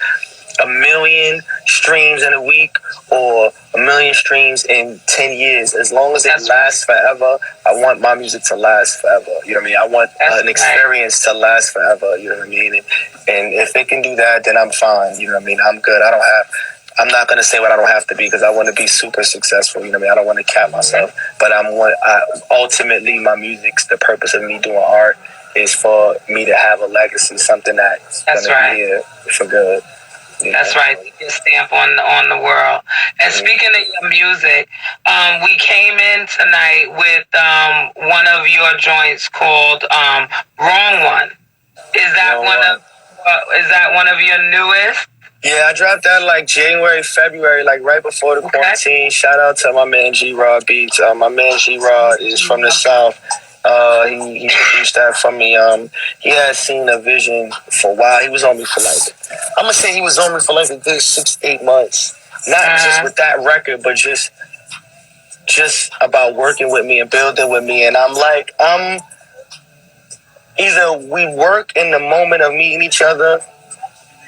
1 million streams in a week or 1 million streams in 10 years. As long as it lasts forever, I want my music to last forever. You know what I mean? I want an experience to last forever. You know what I mean? And if it can do that, then I'm fine. You know what I mean? I'm good. I'm not going to say what I don't have to be, because I want to be super successful. You know what I mean? I don't want to cap myself, but ultimately my music's the purpose of me doing art is for me to have a legacy, something that's gonna be here for good. That's right. Your stamp on the world. And speaking of your music, we came in tonight with one of your joints called "Wrong One." Is that is that one of your newest? Yeah, I dropped that like January, February, like right before the quarantine. Shout out to my man G-Rod Beats. My man G-Rod is from the South. He produced that for me. He had seen a vision for a while. He was on me for like, I'm gonna say he was on me for like a good 6-8 months. Not just with that record, but just about working with me and building with me. And I'm like, either we work in the moment of meeting each other,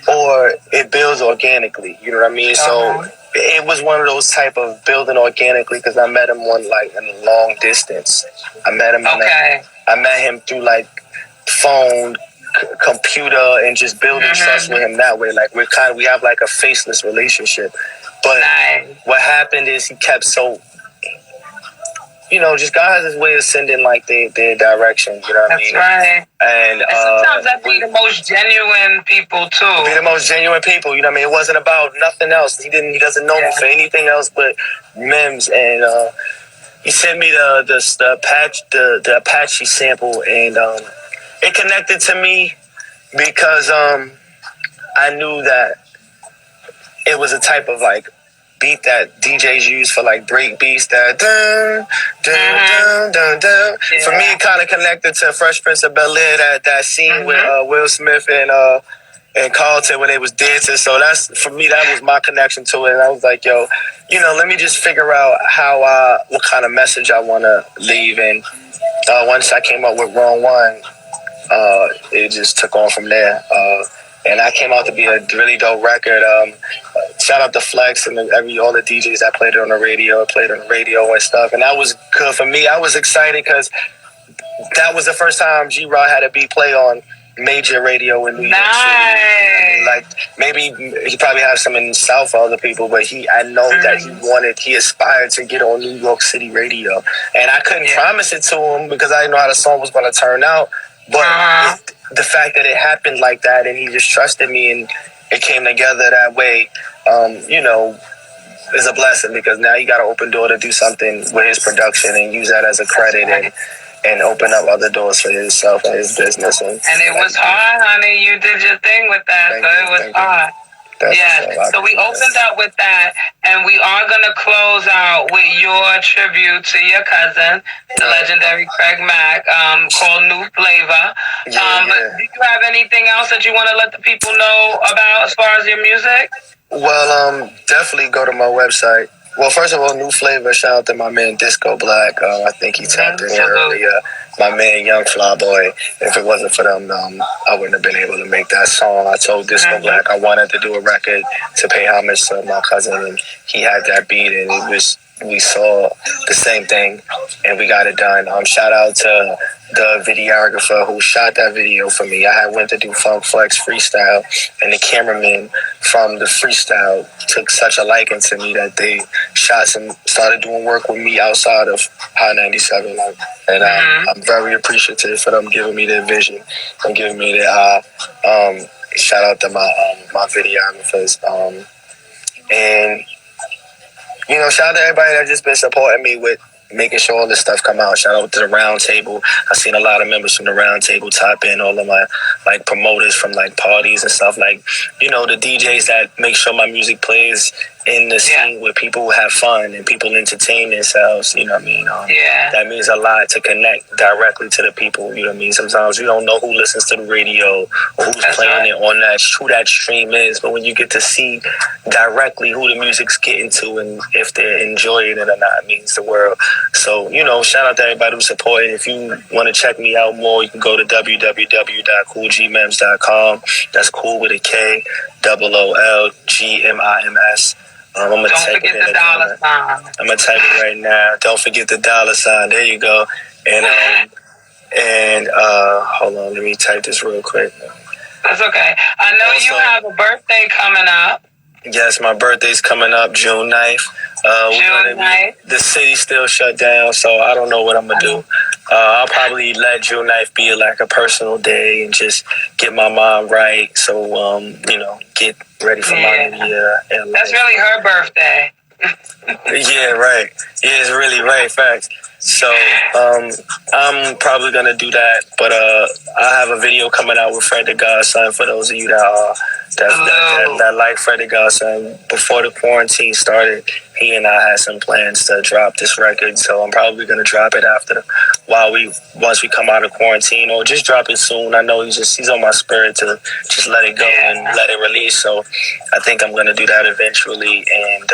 or it builds organically. You know what I mean? So it was one of those type of building organically, because I met him in a long distance. I met him. I met him through like phone, computer, and just building trust with him that way. Like we have like a faceless relationship. But what happened is he kept so. Just God has his way of sending like their direction. You know what I mean? That's right. And sometimes that be the most genuine people too. Be the most genuine people. You know what I mean? It wasn't about nothing else. He doesn't know me for anything else but MIMS. And he sent me the Apache sample, and it connected to me because I knew that it was a type of like beat that DJs use for like break beats, that dun dun dun dun dun. Yeah. For me, it kind of connected to Fresh Prince of Bel-Air, that scene with Will Smith and Carlton when they was dancing. So that's, for me, that was my connection to it. And I was like, yo, let me just figure out what kind of message I want to leave. And once I came up with Wrong One, it just took on from there. And that came out to be a really dope record. Shout out to Flex and all the DJs that played it on the radio, and stuff. And that was good for me. I was excited because that was the first time G-Rod had a beat play on major radio in New York City. Like, maybe he probably has some in the South for other people, but I know that he aspired to get on New York City radio. And I couldn't promise it to him because I didn't know how the song was going to turn out. But the fact that it happened like that, and he just trusted me, and it came together that way, is a blessing, because now he got an open door to do something with his production and use that as a credit and open up other doors for himself and his business. And it was hard, honey. You did your thing with that, so it was hard. So we opened up with that, and we are going to close out with your tribute to your cousin, the legendary Craig Mack, called New Flavor. But do you have anything else that you want to let the people know about as far as your music? Well, definitely go to my website. Well, first of all, New Flavor, shout out to my man Disco Black. I think he tapped in here earlier. My man Young Flyboy. If it wasn't for them, I wouldn't have been able to make that song. I told Disco Black I wanted to do a record to pay homage to my cousin, and he had that beat, and we saw the same thing, and we got it done. Shout out to the videographer who shot that video for me. I went to do Funk Flex freestyle, and the cameraman from the freestyle took such a liking to me that they started doing work with me outside of High 97. And I'm very appreciative for them giving me their vision and giving me their eye. Shout out to my videographers. And shout out to everybody that just been supporting me with making sure all this stuff come out. Shout out to the Round Table. I've seen a lot of members from the Round Table type in, all of my promoters from parties and stuff, the DJs that make sure my music plays in the scene where people have fun and people entertain themselves. You know what I mean? That means a lot to connect directly to the people. You know what I mean? Sometimes you don't know who listens to the radio or who's playing it on who that stream is, but when you get to see directly who the music's getting to and if they're enjoying it or not, it means the world. So, shout out to everybody who's supporting. If you want to check me out more, you can go to www.coolgmims.com. That's cool with a K, OOLGMIMS. Don't forget the dollar sign. I'm going to type it right now. Don't forget the dollar sign. There you go. And hold on, let me type this real quick. That's okay. I know you have a birthday coming up. Yes, my birthday's coming up June 9th. The city's still shut down, so I don't know what I'm going to do. I'll probably let June 9th be like a personal day and just get my mind right. So, get ready for my new year. And that's really her birthday. yeah, right. Yeah, it's really right. Facts. So, I'm probably gonna do that. But I have a video coming out with Fred the Godson for those of you that like Fred the Godson. Before the quarantine started, he and I had some plans to drop this record. So I'm probably gonna drop it once we come out of quarantine, or just drop it soon. I know he's on my spirit to just let it go and let it release. So I think I'm gonna do that eventually. And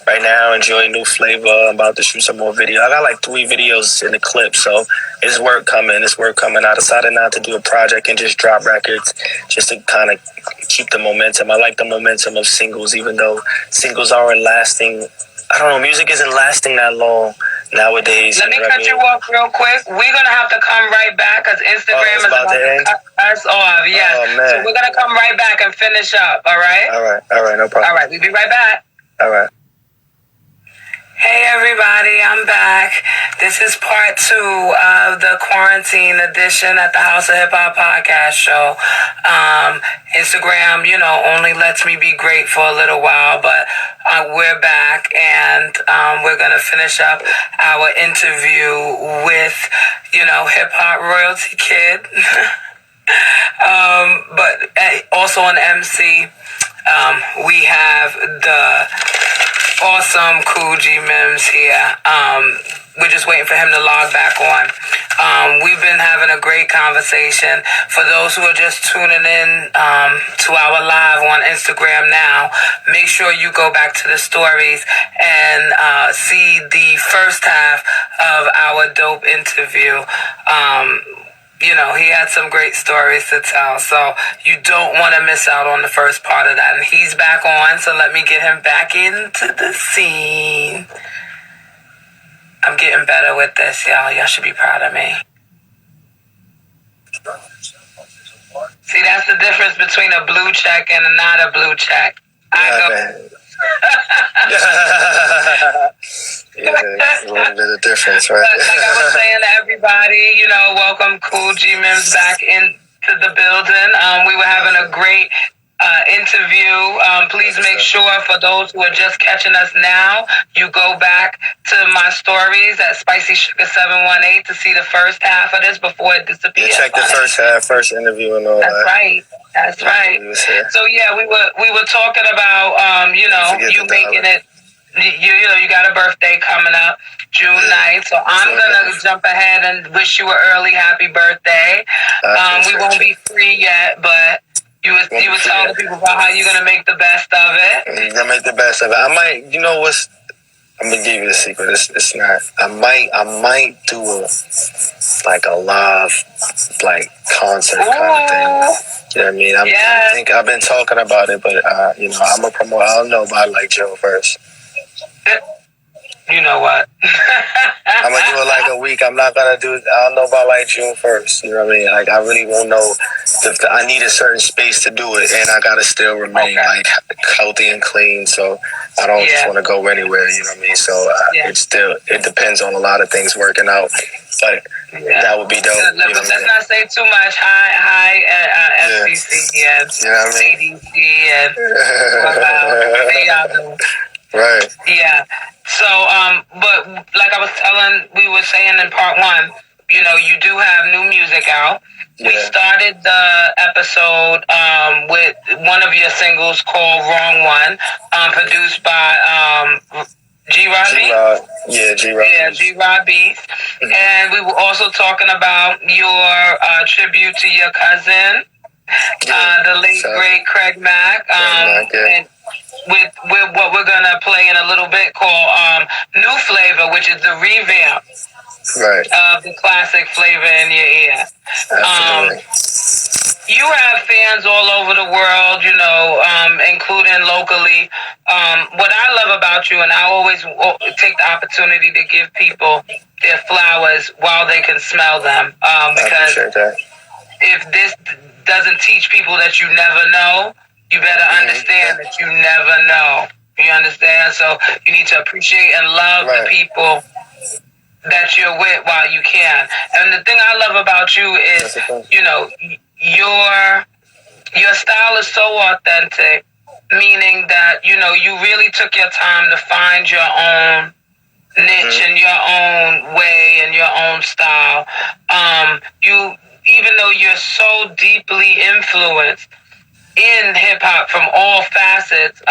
right now, enjoy new flavor. I'm about to shoot some more video. I got like 3 videos in the clip, so it's work coming. I decided not to do a project and just drop records, just to kind of keep the momentum. I like the momentum of singles, even though singles aren't lasting. I don't know, music isn't lasting that long nowadays. Let me cut you off real quick. We're going to have to come right back because Instagram is about to cut us off. Yeah. Oh, man. So we're going to come right back and finish up, all right? All right, no problem. All right, we'll be right back. All right. Hey everybody, I'm back. This is part 2 of the quarantine edition at the House of Hip Hop podcast show. Instagram, only lets me be great for a little while, but we're back and we're going to finish up our interview with, Hip Hop Royalty Kid. But also on MC, we have the awesome Cool G MIMS here. We're just waiting for him to log back on. We've been having a great conversation. For those who are just tuning in to our live on Instagram now, make sure you go back to the stories and see the first half of our dope interview. He had some great stories to tell, so you don't want to miss out on the first part of that. And he's back on, so let me get him back into the scene. I'm getting better with this, y'all. Y'all should be proud of me. See, that's the difference between a blue check and not a blue check. Yeah, a little bit of difference, right? Like I was saying to everybody, welcome Cool G MIMS back into the building. We were having a great interview. Please make sure, for those who are just catching us now, you go back to my stories at Spicy Sugar 718 to see the first half of this before it disappears. Yeah, check the first half, first interview and all that. That's right. So yeah, we were talking about you making it. You got a birthday coming up, June 9th. So I'm gonna jump ahead and wish you an early happy birthday. We won't be free yet, but you were telling the people about how you're gonna make the best of it. You're gonna make the best of it. I might, I'm gonna give you the secret. It's not. I might do a live concert kind of thing. You know what I mean? I think I've been talking about it, but I'm a promoter. I don't know about June 1st. You know what? I'm gonna do it like a week. I'm not gonna do it. I don't know about June 1st. You know what I mean? I really won't know. I need a certain space to do it, and I gotta still remain healthy and clean. So I don't just want to go anywhere. You know what I mean? So it depends on a lot of things working out. But that would be dope. Let's not say too much. Hi, FCC and CDC and how y'all doing? Right. Yeah. So, but like we were saying in part 1, you do have new music out. Yeah. We started the episode with one of your singles called Wrong One, produced by G-Rod Beats. G-Rod Beats. Mm-hmm. And we were also talking about your tribute to your cousin, the late, great Craig Mack. And with what we're going to play in a little bit called New Flavor, which is the revamp of the classic Flavor in Your Ear. You have fans all over the world, including locally. What I love about you, and I always take the opportunity to give people their flowers while they can smell them. Because if this doesn't teach people that you never know, you better understand that you never know. You understand? So you need to appreciate and love the people that you're with while you can. And the thing I love about you is, you know, your style is so authentic, meaning that, you know, you really took your time to find your own niche and your own way and your own style. You, even though you're so deeply influenced in hip hop from all facets,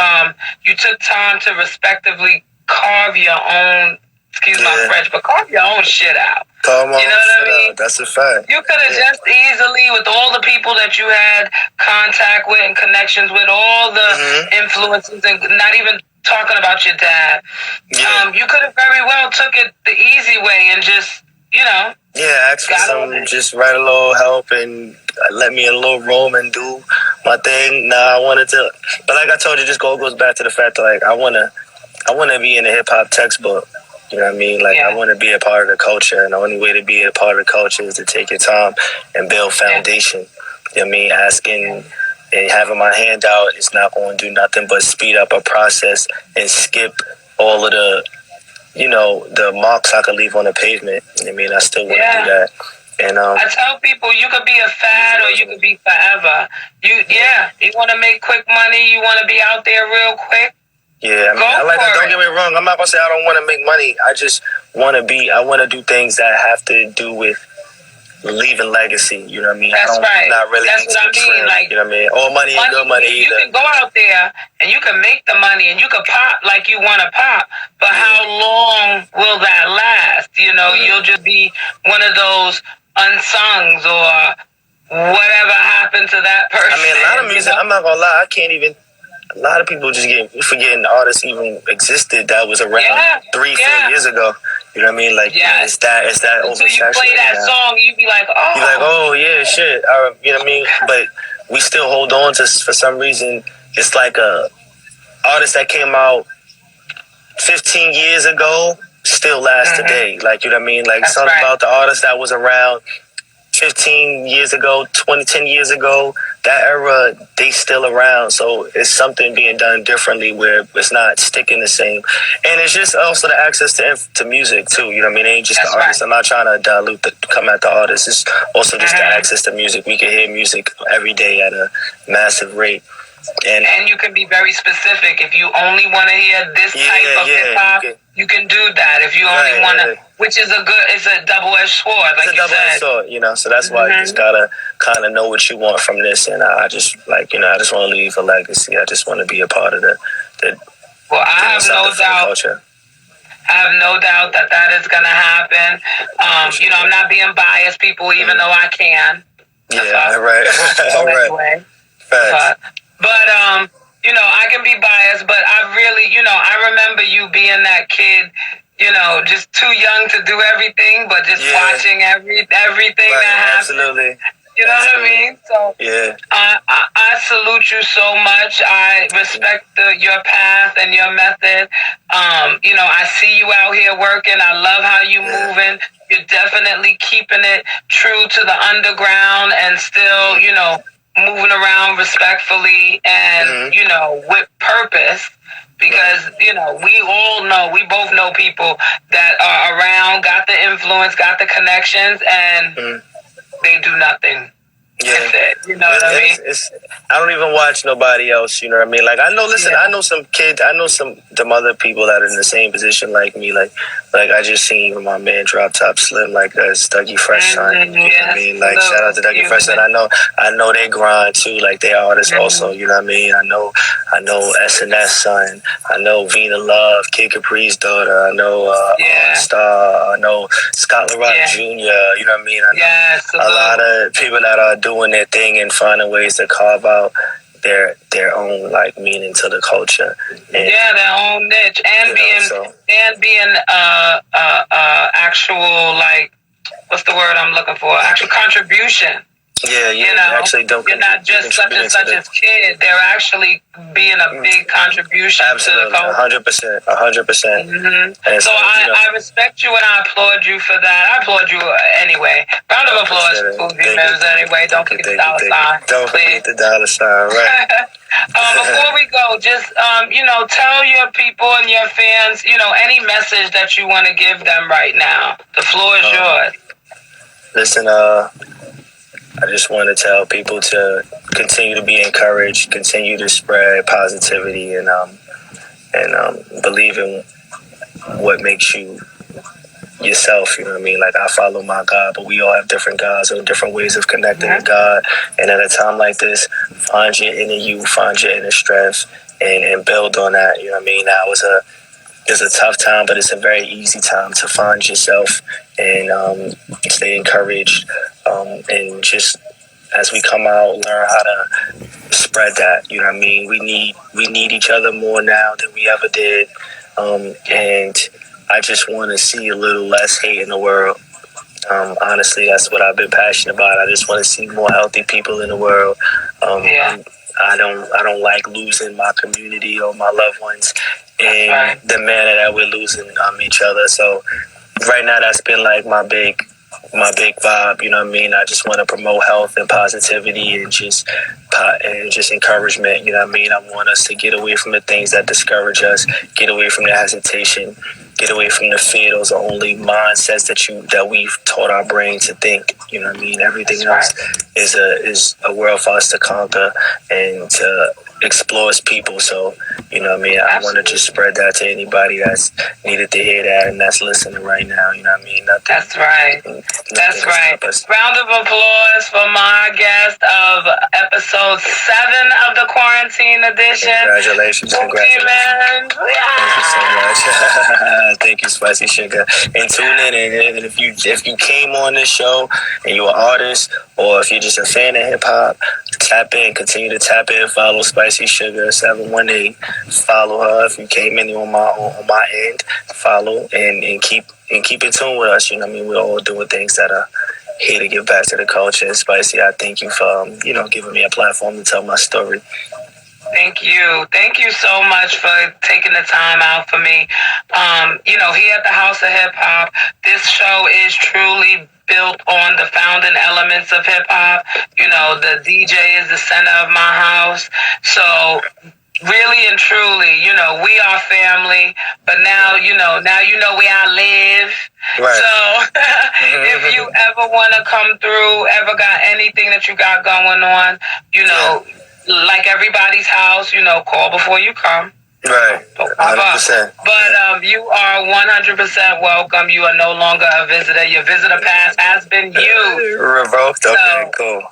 you took time to respectively carve your own, excuse my French, but carve your own shit out. Carve my You know own what I shit mean? out. That's a fact. You could have just easily, with all the people that you had contact with and connections with, all the influences, and not even talking about your dad, you could have very well took it the easy way and just, you know. Yeah, ask for some, just write a little help and let me in a little room and do my thing. Nah, I wanted to, but like I told you, just goes back to the fact that like I wanna be in a hip hop textbook. You know what I mean? Like I want to be a part of the culture, and the only way to be a part of the culture is to take your time and build foundation. You know what I mean? Asking and having my hand out is not going to do nothing but speed up a process and skip all of the, you know, the marks I could leave on the pavement. I mean, I still want to do that. And I tell people you could be a fad or you could be forever. You want to make quick money. You want to be out there real quick. Yeah, I mean, don't get me wrong. I'm not gonna say I don't want to make money. I just want to I want to do things that have to do with leaving legacy. You know what I mean? That's right. Not really. That's what I mean. Like, you know what I mean? All money ain't good money either. You can go out there and you can make the money and you can pop like you want to pop, but how long will that last? You know, you'll just be one of those unsungs or whatever happened to that person. I mean, a lot of music. I'm not gonna lie. I can't even. A lot of people just forgetting artists even existed that was around 3-4 years ago. You know what I mean? Like, it's that oversaturated. Until you play that song, you be like, oh. You're like, oh yeah, shit. You know what I mean? But we still hold on to, for some reason, it's like a artist that came out 15 years ago still lasts today. Like, you know what I mean? Like, something about the artist that was around 15 years ago, 10 years ago, that era, they still around. So it's something being done differently where it's not sticking the same. And it's just also the access to music too. You know what I mean? It ain't just the artist. I'm not trying to come at the artist. It's also just the access to music. We can hear music every day at a massive rate. And you can be very specific. If you only want to hear this type of hip hop, you can do that. If you only want to, which is it's a double-edged sword, like it's a double-edged sword, you know. So that's why you just gotta kind of know what you want from this. And I just I just want to leave a legacy. I just want to be a part of the well, I have no doubt. Culture. I have no doubt that is gonna happen. You know, I'm not being biased, people, even though I can. Yeah, right. But you know, I can be biased, but I really, you know, I remember you being that kid, you know, just too young to do everything, but just watching everything that happened. Absolutely. You know what I mean? So I salute you so much. I respect your path and your method. You know, I see you out here working. I love how you moving. You're definitely keeping it true to the underground and still, you know, moving around respectfully and, you know, with purpose. Because, you know, we both know people that are around, got the influence, got the connections, and they do nothing. With it, you know what I mean? I don't even watch nobody else, you know what I mean? Like, I know some kids, I know some other people that are in the same position like me. Like I just seen my man Drop Top Slim, like that's Dougie Fresh son. You know what I mean? Like, shout out to Dougie Fresh son. I know they grind too, like they artists also, you know what I mean? I know SNS son. I know Vina Love, Kid Capri's daughter. I know Star. I know Scott LaRock Jr. You know what I mean? I know a lot of people that are doing their thing and finding ways to carve out their own like meaning to the culture. And, their own niche, and being actual, like, what's the word I'm looking for? Actual contribution. Yeah, You know, actually don't you're not just such and such as kid. They're actually being a big contribution to the culture. 100%, 100%. Mm-hmm. So I respect you and I applaud you for that. I applaud you anyway. Round of applause for Cool G-Mims anyway. Don't forget the dollar sign. Don't forget the dollar sign, right? Before we go, just tell your people and your fans, any message that you want to give them right now. The floor is yours. Listen, I just want to tell people to continue to be encouraged, continue to spread positivity, and believe in what makes you yourself. You know what I mean? Like, I follow my God, but we all have different gods or different ways of connecting to God. And at a time like this, find your inner you, find your inner strength, and build on that. You know what I mean? Now it's a tough time, but it's a very easy time to find yourself and stay encouraged. And just as we come out, learn how to spread that. You know what I mean? We need each other more now than we ever did. And I just want to see a little less hate in the world. Honestly, that's what I've been passionate about. I just want to see more healthy people in the world. I don't like losing my community or my loved ones in the manner that we're losing each other. So right now, that's been like my big vibe. You know what I mean? I just want to promote health and positivity and just encouragement. You know what I mean? I want us to get away from the things that discourage us, get away from the hesitation, get away from the fear. Those are only mindsets that we've taught our brain to think. You know what I mean? Everything else is a world for us to conquer and to explore as people. So, you know what I mean? I want to just spread that to anybody that's needed to hear that and that's listening right now. You know what I mean? That's right. That's right. Round of applause for my guest of episode 7 of the Quarantine Edition. Congratulations. Thank you so much. Thank you, Spicy Sugar. And tune in, and if you came on this show and you're an artist or if you're just a fan of hip hop, tap in, continue to tap in, follow Spicy Sugar 718. Follow her if you came in on my end. Follow and keep in tune with us. You know what I mean? We're all doing things that are here to give back to the culture. And Spicy, I thank you for giving me a platform to tell my story. Thank you. Thank you so much for taking the time out for me. Here at the House of Hip Hop, this show is truly built on the founding elements of hip hop. The DJ is the center of my house. So really and truly, we are family, but now you know where I live. Right. So if you ever want to come through, ever got anything that you got going on, like everybody's house, call before you come. Right. 100%. But you are 100% welcome. You are no longer a visitor. Your visitor pass has been used. Revoked. Okay, cool.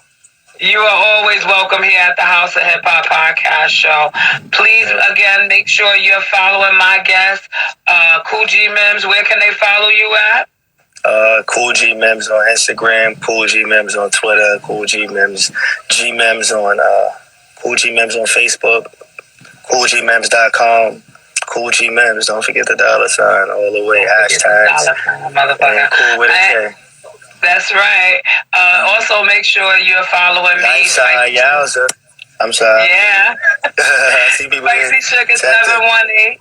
You are always welcome here at the House of Hip Hop Podcast Show. Please, again, make sure you're following my guest, Cool G-Mims. Where can they follow you at? Cool G-Mims on Instagram, Cool G-Mims on Twitter, Cool G-Mims, G-Mims on Cool G-Mims on Facebook, CoolGmims.com, Cool G-Mims. Don't forget the dollar sign all the way, hashtags. Motherfucker. Cool with a K. That's right. Also, make sure you're following me. Yowza. I'm sorry. Yeah. See people Spicy Sugar 718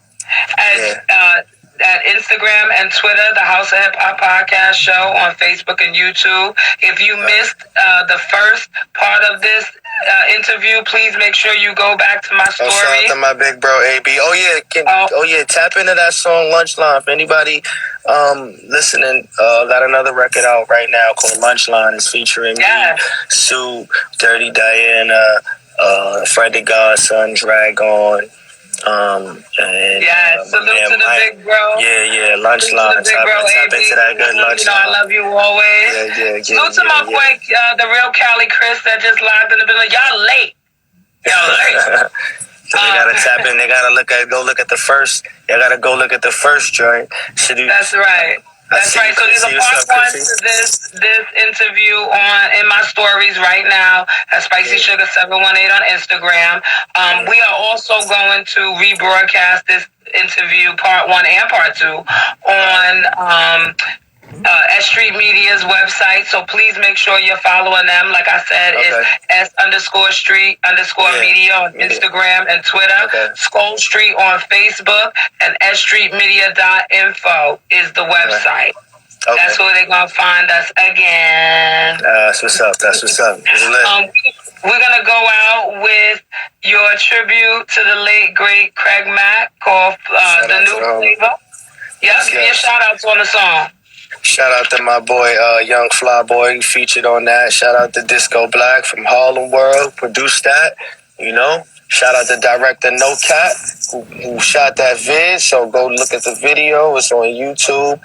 at Instagram and Twitter, the House of Hip Hop Podcast Show on Facebook and YouTube. If you missed the first part of this interview, please make sure you go back to my story. Shout out to my big bro AB. Oh yeah, tap into that song Lunchline. For anybody listening, got another record out right now called Lunchline. It's featuring me, Sue, Dirty Diana, Fred the Godson, Dragon. Salute to the big bro. Yeah, Lunchline. Tap into that good Lunchline. I love you always. Yeah. Salute to my boy, the real Cali Chris that just logged in the building. Y'all late. So they gotta tap in. They gotta go look at the first. They gotta go look at the first joint. That's right. That's right. So there's a part 1 to this interview in my stories right now at Spicy Sugar 718 on Instagram. We are also going to rebroadcast this interview part 1 and part 2 on S.STREET Media's website. So please make sure you're following them. Like I said, it's S_Street_Media on Instagram and Twitter. Skull Street on Facebook, and SStreetMedia.info is the website. That's where they're gonna find us again. That's what's up. That's what's up. It's lit. We're gonna go out with your tribute to the late great Craig Mack called The New Flavor. Yep, give your shout outs on the song. Shout out to my boy, Young Fly Boy, who featured on that. Shout out to Disco Black from Harlem World, produced that, you know. Shout out to director No Cap, who shot that vid. So go look at the video. It's on YouTube.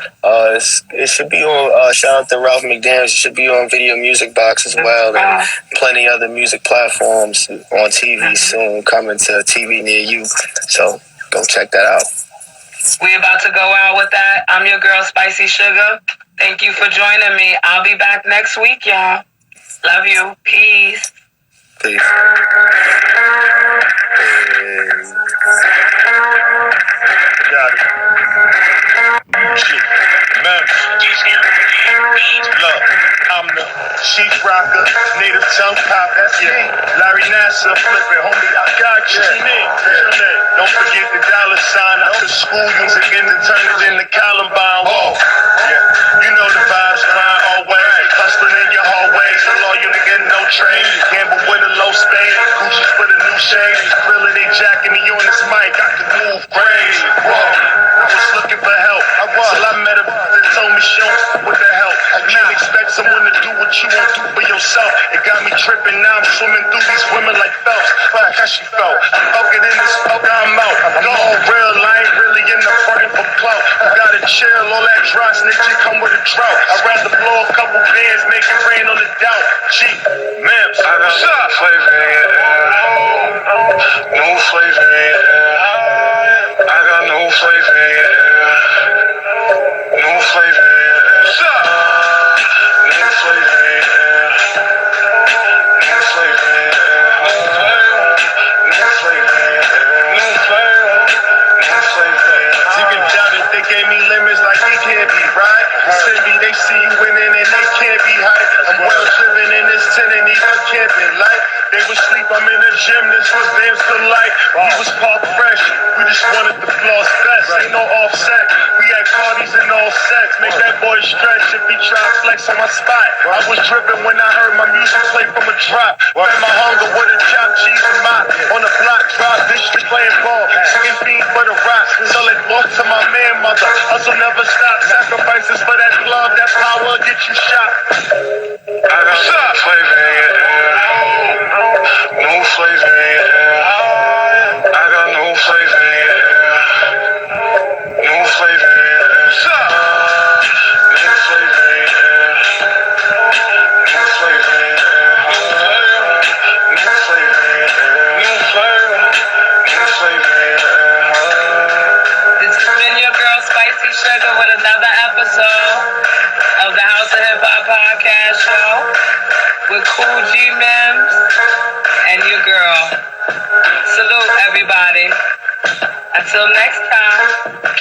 It should be on, shout out to Ralph McDaniels. It should be on Video Music Box as well. And plenty other music platforms on TV soon, coming to TV near you. So go check that out. We about to go out with that. I'm your girl, Spicy Sugar. Thank you for joining me. I'll be back next week, y'all. Love you. Peace. Peace. Got it. Shit. MIMS. Look, I'm the sheep rocker, native tongue pop, that's me. Larry Nassar flipping, homie, I got you. What's your name? Don't forget the dollar sign. I took school music and then turned it into Columbine. Whoa. Yeah, you know the vibes, fine always. Hustling in your hallways, so long you nigga no train. Gamble with a low spade, Gucci's for the new shade. Really they jacking me on this mic, I can move grades. Whoa, I was looking for help. Till I met a that told me she don't f with the help. I can't expect someone to do what you won't do for yourself. It got me tripping, now I'm swimming through these women like Phelps. Fuck how she felt. I fuck it in this fuck, I'm out. I'm all real, I ain't really in the front for clout. I gotta chill, all that dry snitch, it come with a drought. I'd rather blow a couple bands, make it rain on the doubt. G, MIMS, I got no flavor in your air. No flavor in your air. I got no flavor in your air. No flavor in your air. No flavor in your air. No flavor in your air. No flavor in your air. No flavor. No flavor in your air. you can doubt it, they gave me limits like they can't be right. Cindy, they see you winning and they can't be hype. I'm well driven in this tent and even camping light. They was sleep, I'm in the gym, this was damn so light. We was pop fresh, we just wanted the floss best. Ain't no offset, we had parties and all sets. Make that boy stretch if he try to flex on my spot. I was dripping when I heard my music play from a drop. Fed my hunger with a chopped cheese and mop. On the block, drop, bitch, just playing ball. Skin fiend for the rock, sell it off to my man mother. Hustle never stop, sacrifices for that club, that power get you shot. I got no flavor in your air. No flavor in your air. I got no flavor in your air. No flavor in your air. No flavor in your air. No flavor in your air. No flavor in your air. No flavor. No flavor in your air. This has been your girl, Spicy Sugar, with another episode of the House of Hip Hop Podcast Show with Cool G MIMS and your girl. Salute, everybody. Until next time.